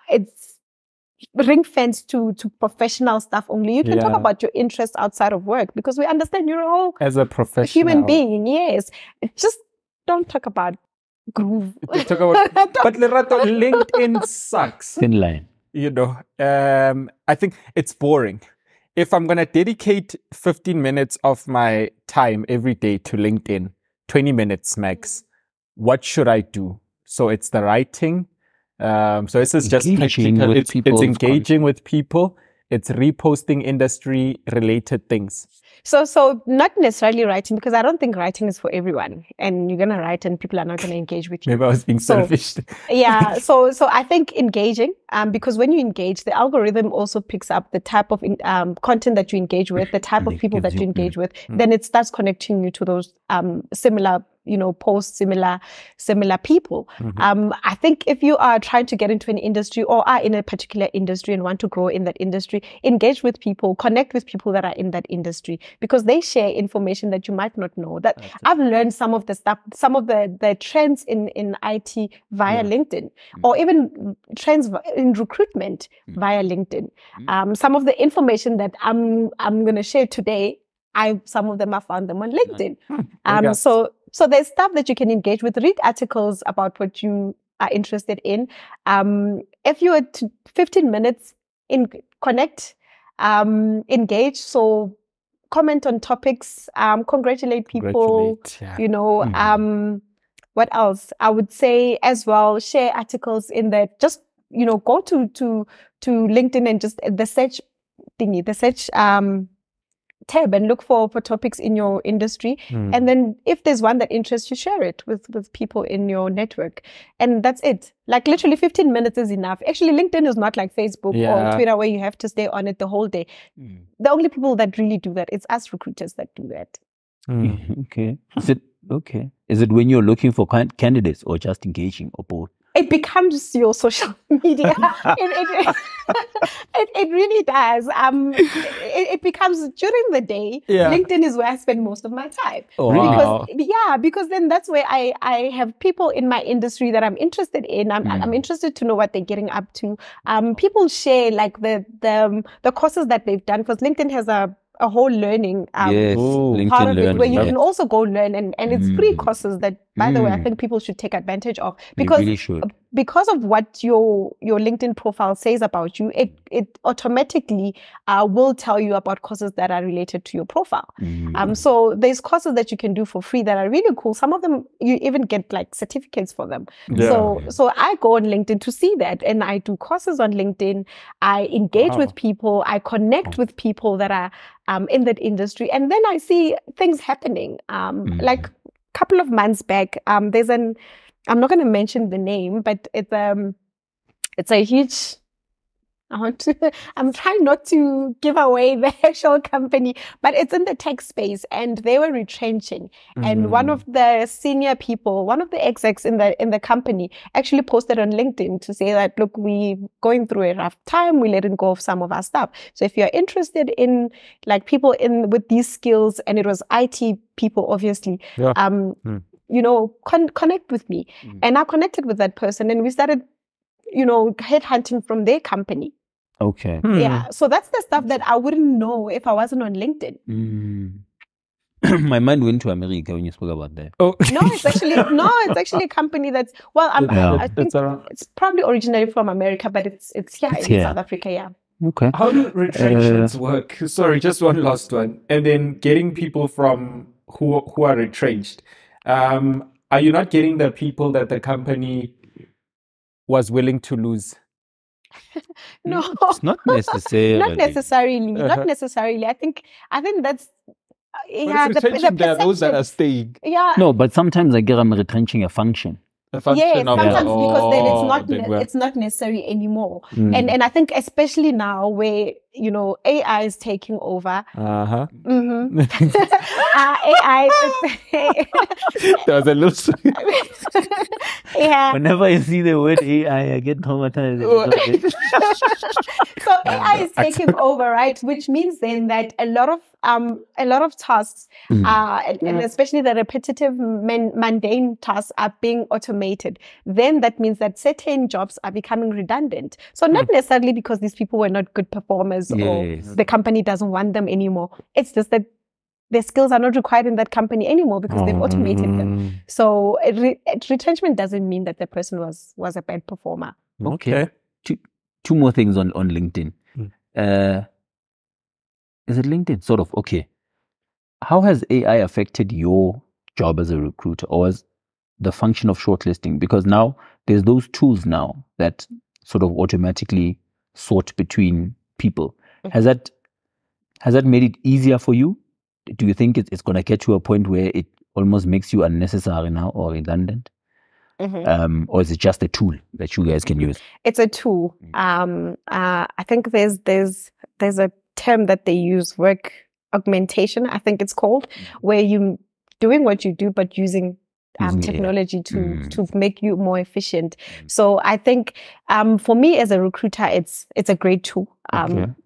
it's ring-fenced to professional stuff only. You can talk about your interests outside of work because we understand you're all as a professional human being. Yes, just don't talk about groove. But Lerato, LinkedIn sucks. Thin line. I think it's boring. If I'm going to dedicate 15 minutes of my time every day to LinkedIn, 20 minutes max, what should I do? So it's the writing. So this is just practical. It's engaging with people. It's reposting industry related things. So not necessarily writing, because I don't think writing is for everyone. And you're going to write and people are not going to engage with you. Maybe I was being selfish. Yeah. So I think engaging, because when you engage, the algorithm also picks up the type of content that you engage with, the type of people that you engage with. Then it starts connecting you to those similar post similar people. I think if you are trying to get into an industry or are in a particular industry and want to grow in that industry, engage with people, connect with people that are in that industry, because they share information that you might not know. That I've learned some of the stuff, some of the trends in IT via LinkedIn, or even trends in recruitment via LinkedIn. Some of the information that I'm going to share today, some of them I found them on LinkedIn. So there's stuff that you can engage with. Read articles about what you are interested in. If you are 15 minutes connect, engage. So comment on topics, congratulate people. What else? I would say as well, share articles in that. Just go to LinkedIn and just the search thingy, the search tab, and look for topics in your industry. And then if there's one that interests you, share it with people in your network. And that's it. Like literally 15 minutes is enough. Actually, LinkedIn is not like Facebook or Twitter where you have to stay on it the whole day. The only people that really do that, it's us recruiters that do that. Okay. Is it when you're looking for candidates or just engaging or both? It becomes your social media. It really does. It becomes during the day. Yeah. LinkedIn is where I spend most of my time. Oh, wow. Because then that's where I have people in my industry that I'm interested in. I'm interested to know what they're getting up to. People share like the courses that they've done, because LinkedIn has a whole learning part of it where you can also go learn, and it's free courses that, by the way, I think people should take advantage of, because of what your LinkedIn profile says about you. It automatically will tell you about courses that are related to your profile. So there's courses that you can do for free that are really cool. Some of them you even get like certificates for them. So I go on LinkedIn to see that, and I do courses on LinkedIn. I engage with people. I connect with people that are in that industry, and then I see things happening. Like a couple of months back, there's I'm not going to mention the name, but it's a huge. I'm trying not to give away the actual company, but it's in the tech space, and they were retrenching. And one of the senior people, one of the execs in the company, actually posted on LinkedIn to say that, look, we're going through a rough time. We're letting go of some of our stuff. So if you're interested in like people with these skills, and it was IT people, obviously, connect with me. And I connected with that person, and we started, headhunting from their company. Okay. Yeah. So that's the stuff that I wouldn't know if I wasn't on LinkedIn. My mind went to America when you spoke about that. No, it's actually a company that's, I think it's probably originally from America, but it's in South Africa. Yeah. Okay. How do retrenchments work? Sorry, just one last one. And then getting people from who are retrenched. Are you not getting the people that the company was willing to lose? No, it's not necessarily. Not necessarily. I think that's there are those that are staying. Yeah. No, but sometimes I get I'm retrenching a function. Yes, sometimes because then it's not necessary anymore. And I think especially now where AI is taking over. AI. There was a loose. Yeah. Whenever I see the word AI, I get traumatized. So AI is taking over, right? Which means then that a lot of tasks, and especially the repetitive, mundane tasks, are being automated. Then that means that certain jobs are becoming redundant. So not necessarily because these people were not good performers or the company doesn't want them anymore. It's just that their skills are not required in that company anymore because they've automated them. So retrenchment doesn't mean that the person was a bad performer. Okay. Two more things on LinkedIn. Is it LinkedIn? Sort of. Okay. How has AI affected your job as a recruiter, or as the function of shortlisting? Because now there's those tools now that sort of automatically sort between people. Has that made it easier for you? Do you think it's going to get to a point where it almost makes you unnecessary now or redundant? Or is it just a tool that you guys can use? It's a tool. I think there's a term that they use, work augmentation, I think it's called, where you doing what you do but using technology to make you more efficient. So I think for me as a recruiter, it's a great tool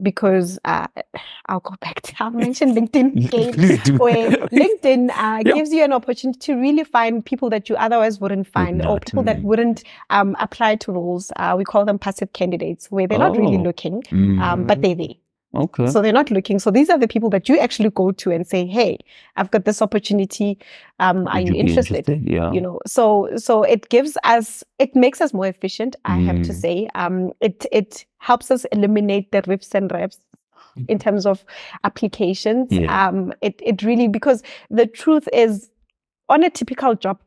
because I'll go back to, I'll mention LinkedIn again, where LinkedIn gives you an opportunity to really find people that you otherwise wouldn't find, or people that wouldn't apply to roles. We call them passive candidates, where they're not really looking, but they're there. Okay. So they're not looking. So these are the people that you actually go to and say, "Hey, I've got this opportunity. Are you interested?" Yeah. So it makes us more efficient. I have to say, it helps us eliminate the riffs and reps in terms of applications. It really, because the truth is, on a typical job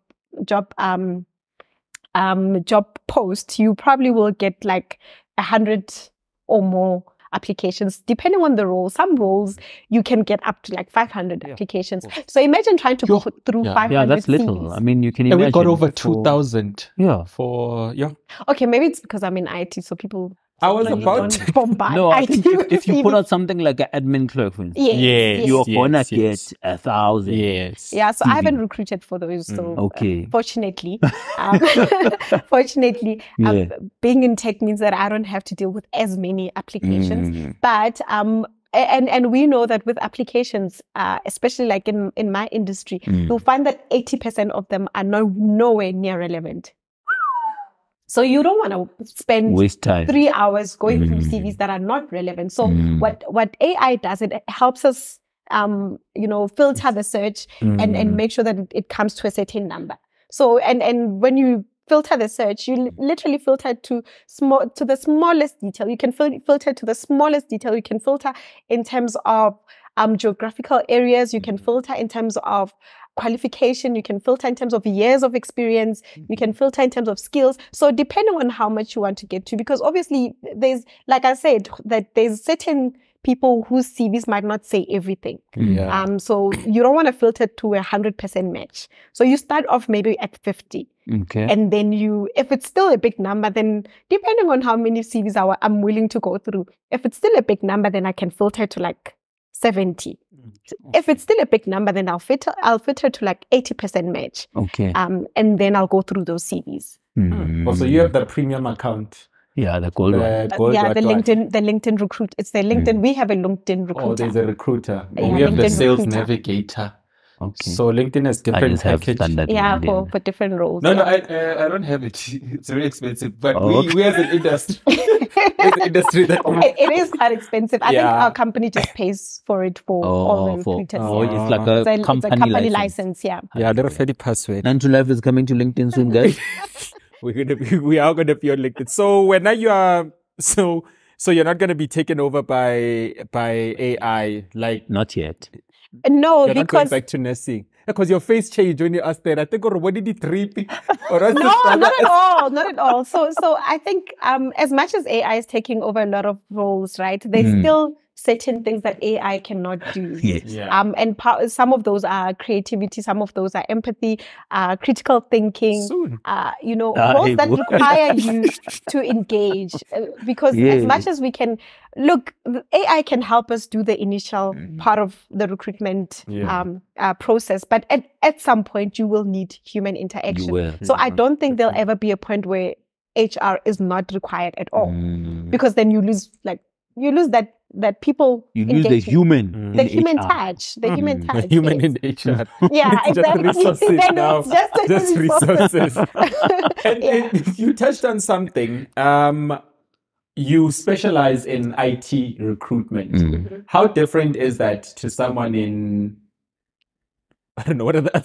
post, you probably will get like 100 or more applications, depending on the role. Some roles you can get up to like 500 applications. So imagine trying to go through 500. Yeah, that's little. CVs. I mean, you can imagine. We got over 2,000. Yeah. For Okay, maybe it's because I'm in IT, so people I was about to bombard. No, I think if you put out something like an admin clerk, for instance, you're gonna get 1,000. Yes. Yeah, so I haven't recruited for those. So okay. Fortunately, being in tech means that I don't have to deal with as many applications. But and we know that with applications, especially like in my industry, you'll find that 80% of them are nowhere near relevant. So you don't want to spend waste time 3 hours going through CVs that are not relevant. So what AI does, it helps us filter the search and make sure that it comes to a certain number. So and when you filter the search, you literally filter to the smallest detail. You can filter to the smallest detail. You can filter in terms of geographical areas. You can filter in terms of qualification. You can filter in terms of years of experience. You can filter in terms of skills. So depending on how much you want to get to, because obviously there's, like I said, that there's certain people whose CVs might not say everything. So you don't want to filter to 100% match. So you start off maybe at 50. Okay. And then if it's still a big number, then depending on how many CVs I'm willing to go through, if it's still a big number, then I can filter to like 70. If it's still a big number, then I'll filter to like 80% match. Okay. And then I'll go through those CVs. Also, you have the premium account. Yeah, the gold one. The LinkedIn recruit. It's the LinkedIn. We have a LinkedIn recruiter. Oh, there's a recruiter. Yeah, we have the LinkedIn sales recruiter. navigator. Okay. So LinkedIn has different packages. For different roles. No, I don't have it. It's very expensive. But we as an industry, it is quite expensive. I think our company just pays for it for all the recruiters. It's like a company license. Yeah. Yeah, they're a fairly password. 9 to Life is coming to LinkedIn soon, guys. We are gonna be on LinkedIn. So when you are so you're not gonna be taken over by AI, like not yet. No, you're not going back to nursing. Because your face changed when you asked that. I think, what did it trip? No, not at all. Not at all. So I think as much as AI is taking over a lot of roles, right, there's still certain things that AI cannot do. Yes. Yeah. And some of those are creativity, some of those are empathy, critical thinking, roles that require you to engage. Because as much as we can, look, AI can help us do the initial part of the recruitment process, but at some point you will need human interaction. You will. So I don't think there'll ever be a point where HR is not required at all, because then you lose that people you lose the human in touch the human in HR. Yeah, exactly. Resources Then now. it's just resources. and you touched on something. You specialize in IT recruitment. How different is that to someone in, I don't know, what are the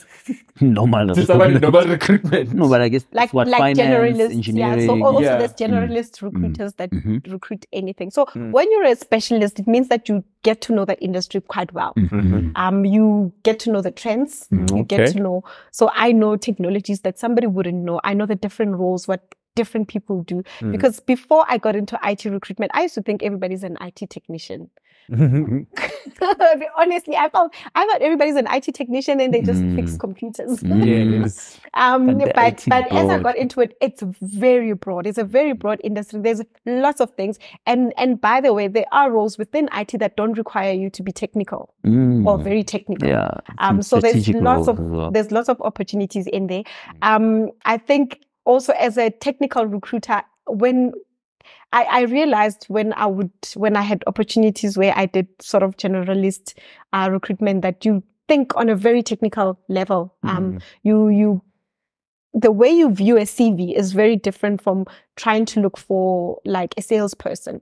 normal recruitment? No, but I guess like finance, generalists, engineering. So also there's generalist recruiters that recruit anything. So when you're a specialist, it means that you get to know that industry quite well. You get to know the trends. You get to know. So I know technologies that somebody wouldn't know. I know the different roles, what different people do. Because before I got into IT recruitment, I used to think everybody's an IT technician. Honestly, I thought everybody's an IT technician and they just fix computers. Yes. But as I got into it, it's very broad. It's a very broad industry. There's lots of things. And by the way, there are roles within IT that don't require you to be technical or very technical. Yeah. So there's lots of opportunities in there. I think also as a technical recruiter, when I realized when I had opportunities where I did sort of generalist recruitment, that you think on a very technical level. The way you view a CV is very different from trying to look for like a salesperson,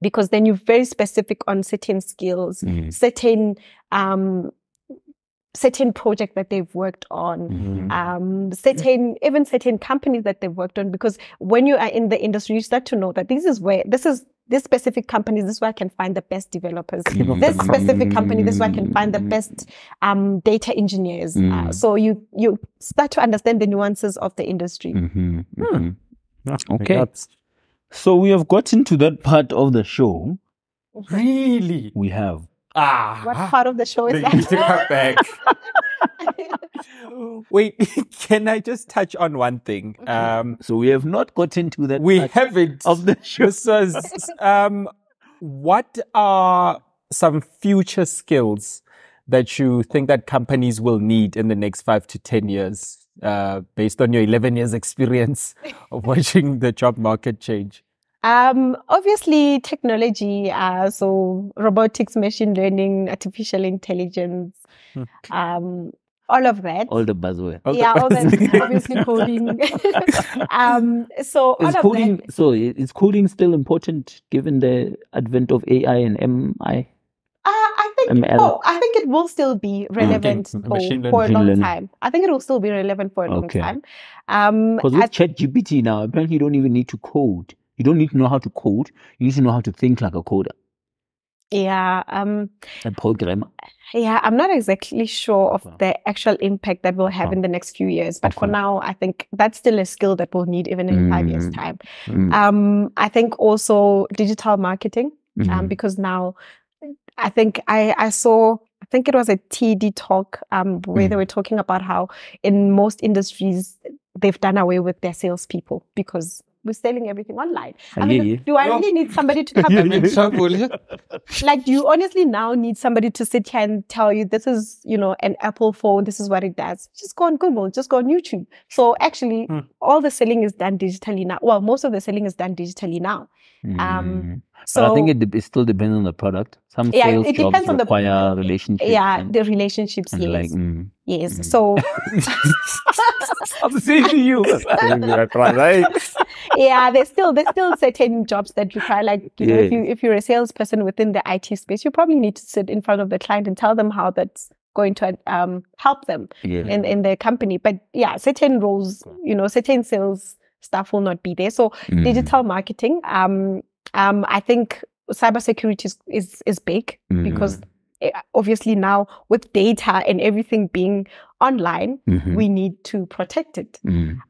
because then you're very specific on certain skills, certain project that they've worked on, certain companies that they've worked on. Because when you are in the industry, you start to know that this specific company, this is where I can find the best developers. This specific company, this is where I can find the best data engineers. So you start to understand the nuances of the industry. Okay. So we have gotten to that part of the show. Really? We have. What part of the show is You need to that? come back. Wait, can I just touch on one thing? So we have not gotten to that. We part haven't. of the show. This was, what are some future skills that you think that companies will need in the next 5 to 10 years, based on your 11 years experience of watching the job market change? Obviously technology, so robotics, machine learning, artificial intelligence, all of that. All the buzzwords. Yeah, all that, obviously coding. So all Is of coding, that. so is coding still important given the advent of AI and MI? I think it will still be relevant for a long time. I think it will still be relevant for a long time. Because with ChatGPT now, apparently you don't even need to code. You don't need to know how to code. You need to know how to think like a coder. Yeah. A programmer. Yeah, I'm not exactly sure of the actual impact that we'll have in the next few years. But for now, I think that's still a skill that we'll need even in 5 years' time. I think also digital marketing, because now I think I think it was a TED talk where they were talking about how in most industries they've done away with their salespeople because we're selling everything online. I mean, do I really need somebody to come Like, do you honestly now need somebody to sit here and tell you this is, an Apple phone, this is what it does? Just go on Google, just go on YouTube. So actually, all the selling is done digitally now. Well, most of the selling is done digitally now. So I think it still depends on the product. Some sales it jobs depends on require relationships. Yeah, the relationships, yes. Yes. So I'm saying to you. Yeah, there's still certain jobs that require, like, if you're a salesperson within the IT space, you probably need to sit in front of the client and tell them how that's going to help them in their company. But yeah, certain roles, certain sales staff will not be there. So digital marketing, I think cybersecurity is big because obviously now with data and everything being online, we need to protect it.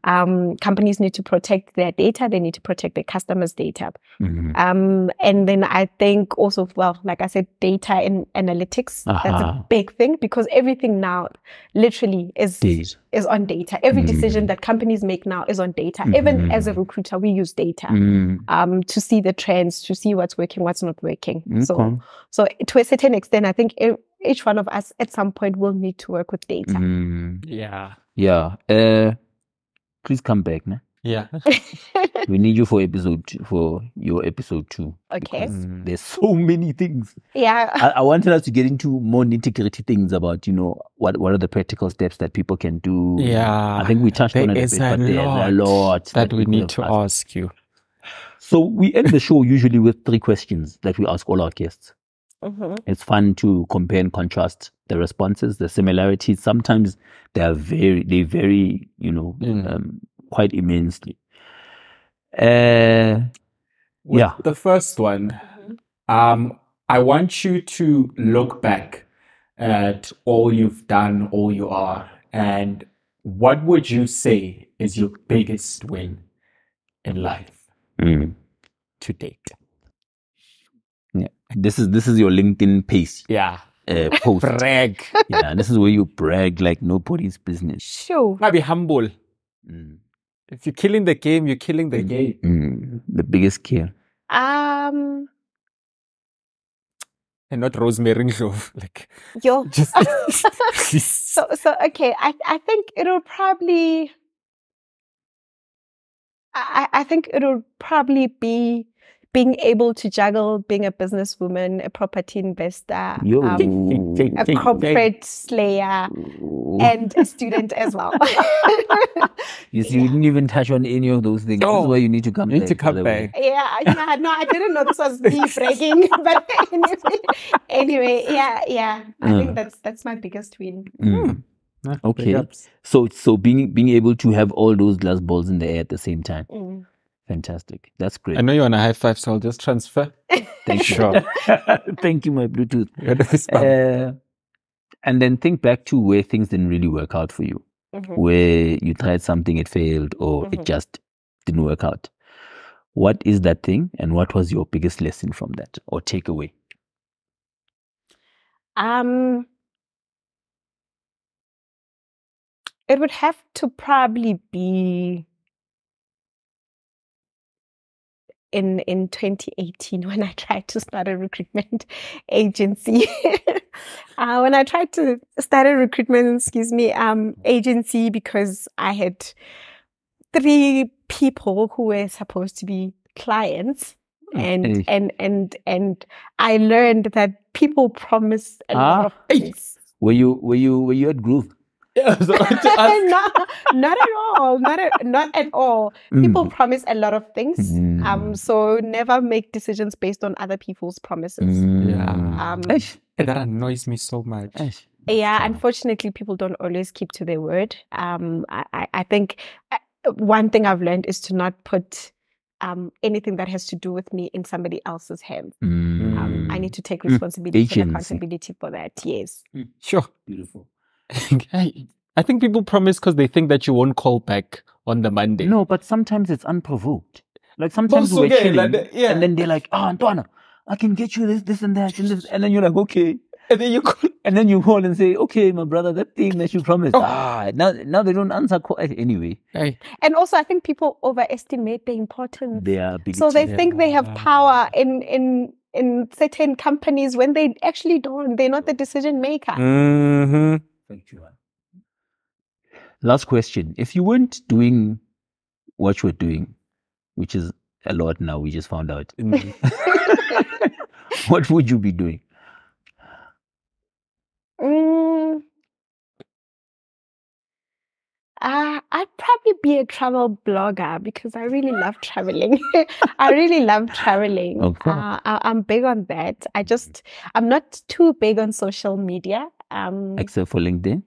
Companies need to protect their data. They need to protect their customers' data. And then I think also, well, like I said, data and analytics, that's a big thing because everything now literally is on data. Every decision that companies make now is on data. Even as a recruiter, we use data to see the trends, to see what's working, what's not working. So to a certain extent, I think each one of us at some point will need to work with data. Yeah. Please come back, ne? Yeah. We need you for your episode 2. Okay. There's so many things. Yeah. I wanted us to get into more nitty-gritty things about, what are the practical steps that people can do. Yeah. I think we touched on it a bit, but there's a lot that we need to ask you. So we end the show usually with 3 questions that we ask all our guests. It's fun to compare and contrast the responses, the similarities. Sometimes they vary, quite immensely. The first one, I want you to look back at all you've done, all you are, and what would you say is your biggest win in life to date? Yeah, this is your LinkedIn page. Yeah, post. Brag. Yeah, this is where you brag like nobody's business. Sure. Now be humble. If you're killing the game, you're killing the game. The biggest kill. And not Rosemary Ndlovu. Like, yo. Just so okay. I think it'll probably. I think it'll probably be being able to juggle being a businesswoman, a property investor, a corporate slayer, and a student as well. You see, you didn't even touch on any of those things. This is why you need to come back. You need to come back. Yeah, no, I didn't know this was me bragging. But anyway, yeah. I think that's my biggest win. Okay. So being able to have all those glass balls in the air at the same time. Fantastic. That's great. I know you want a high five, so I'll just transfer. Thank you. Thank you, my Bluetooth. And then think back to where things didn't really work out for you, where you tried something, it failed, or it just didn't work out. What is that thing, and what was your biggest lesson from that or takeaway? It would have to probably be in 2018 when I tried to start a recruitment agency. When I tried to start a recruitment, agency, because I had 3 people who were supposed to be clients. And I learned that people promise a lot of things. Were you at Groove? Yeah, so not at all. Not at all. People promise a lot of things. So never make decisions based on other people's promises. Yeah. And that annoys me so much. Yeah, unfortunately, people don't always keep to their word. I think one thing I've learned is to not put anything that has to do with me in somebody else's hands. I need to take responsibility and accountability for that. Yes. Sure. Beautiful. I think people promise because they think that you won't call back on the Monday. No, but sometimes it's unprovoked. Like sometimes we're chilling, and then they're like, Antoine, I can get you this and that and this. And then you're like, okay. And then you call, and say, okay, my brother, that thing that you promised. Now they don't answer anyway. Hey. And also, I think people overestimate the importance. Their ability. So they think they have power in certain companies when they actually don't. They're not the decision maker. Thank you. Last question. If you weren't doing what you're doing, which is a lot now, we just found out, what would you be doing? I'd probably be a travel blogger because I really love traveling. I really love traveling. Okay. I'm big on that. I'm not too big on social media. Except for LinkedIn?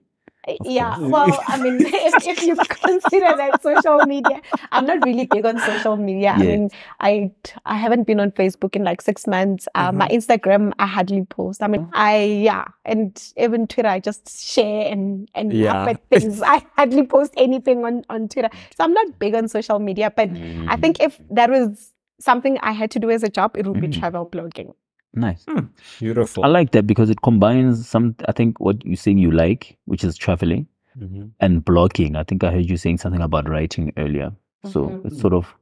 Yeah, well, I mean, if you consider that social media, I'm not really big on social media. Yeah. I mean, I haven't been on Facebook in like 6 months. My Instagram, I hardly post. I mean, and even Twitter, I just share and laugh at things. I hardly post anything on Twitter. So I'm not big on social media, but I think if that was something I had to do as a job, it would be travel blogging. Nice. Beautiful. I like that because it combines I think what you're saying you like, which is traveling, and blogging. I think I heard you saying something about writing earlier. So it's sort of,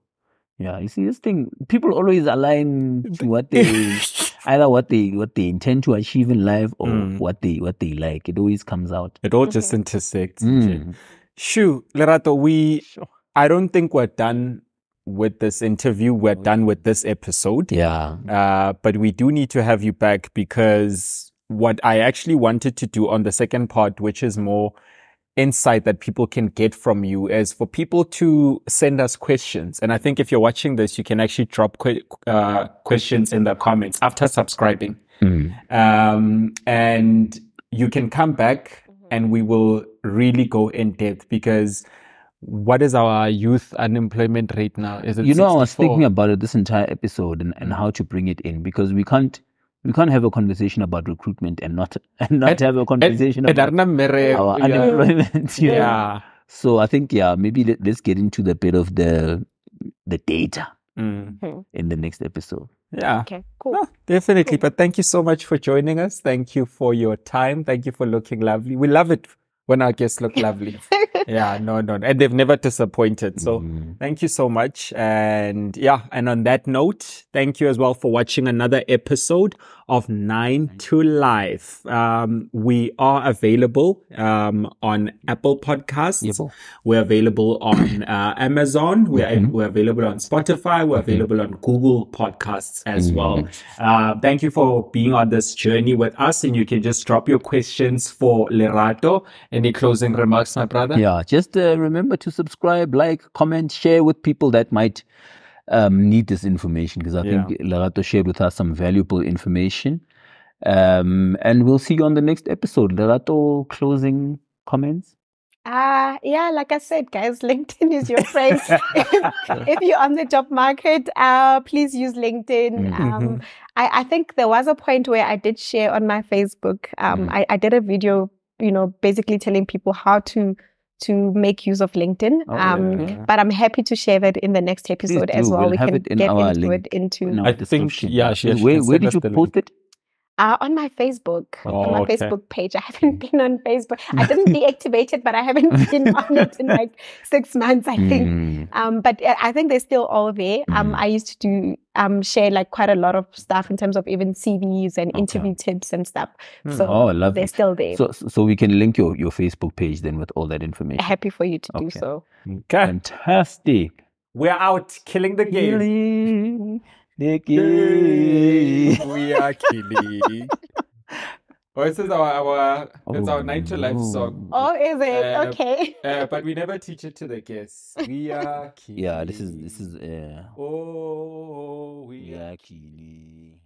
you see this thing, people always align to what they, either what they intend to achieve in life or what they like. It always comes out. It all just intersects. Shoo, Lerato, I don't think we're done with this interview. We're done with this episode. Yeah. But we do need to have you back because what I actually wanted to do on the second part, which is more insight that people can get from you, is for people to send us questions. And I think if you're watching this, you can actually drop questions in the comments after subscribing. And you can come back and we will really go in depth because what is our youth unemployment rate now? Is it 64? I was thinking about it this entire episode and how to bring it in because we can't have a conversation about recruitment and not have a conversation about our unemployment. Yeah. So I think maybe let's get into the bit of the data in the next episode. Yeah. Okay, cool. No, definitely. But thank you so much for joining us. Thank you for your time. Thank you for looking lovely. We love it when our guests look lovely. Yeah, no. And they've never disappointed. So thank you so much. And and on that note, thank you as well for watching another episode of 9 to Life. We are available on Apple Podcasts. Yep. We're available on Amazon. We're available on Spotify. We're available on Google Podcasts as well. Thank you for being on this journey with us. And you can just drop your questions for Lerato. Any closing remarks, my brother? Yeah, just remember to subscribe, like, comment, share with people that might need this information because I think Lerato shared with us some valuable information. And we'll see you on the next episode. Lerato, closing comments? Like I said, guys, LinkedIn is your friend. If you're on the job market, please use LinkedIn. I think there was a point where I did share on my Facebook. I did a video, basically telling people how to make use of LinkedIn. But I'm happy to share that in the next episode as well. We'll we have can it in get our into link, it into. I think, where did you post it? On my Facebook, on my Facebook page. I haven't been on Facebook. I didn't deactivate it, but I haven't been on it in like 6 months, I think. But I think they're still all there. I used to share like quite a lot of stuff in terms of even CVs and interview tips and stuff. So they're still there. So we can link your Facebook page then with all that information. Happy for you to do so. Okay. Fantastic. We're out killing the game. The game. We are killing. Oh, this is our 9 to Life song. Oh, is it? Okay. But we never teach it to the guests. We are killing. Yeah, this is Oh, we are killing.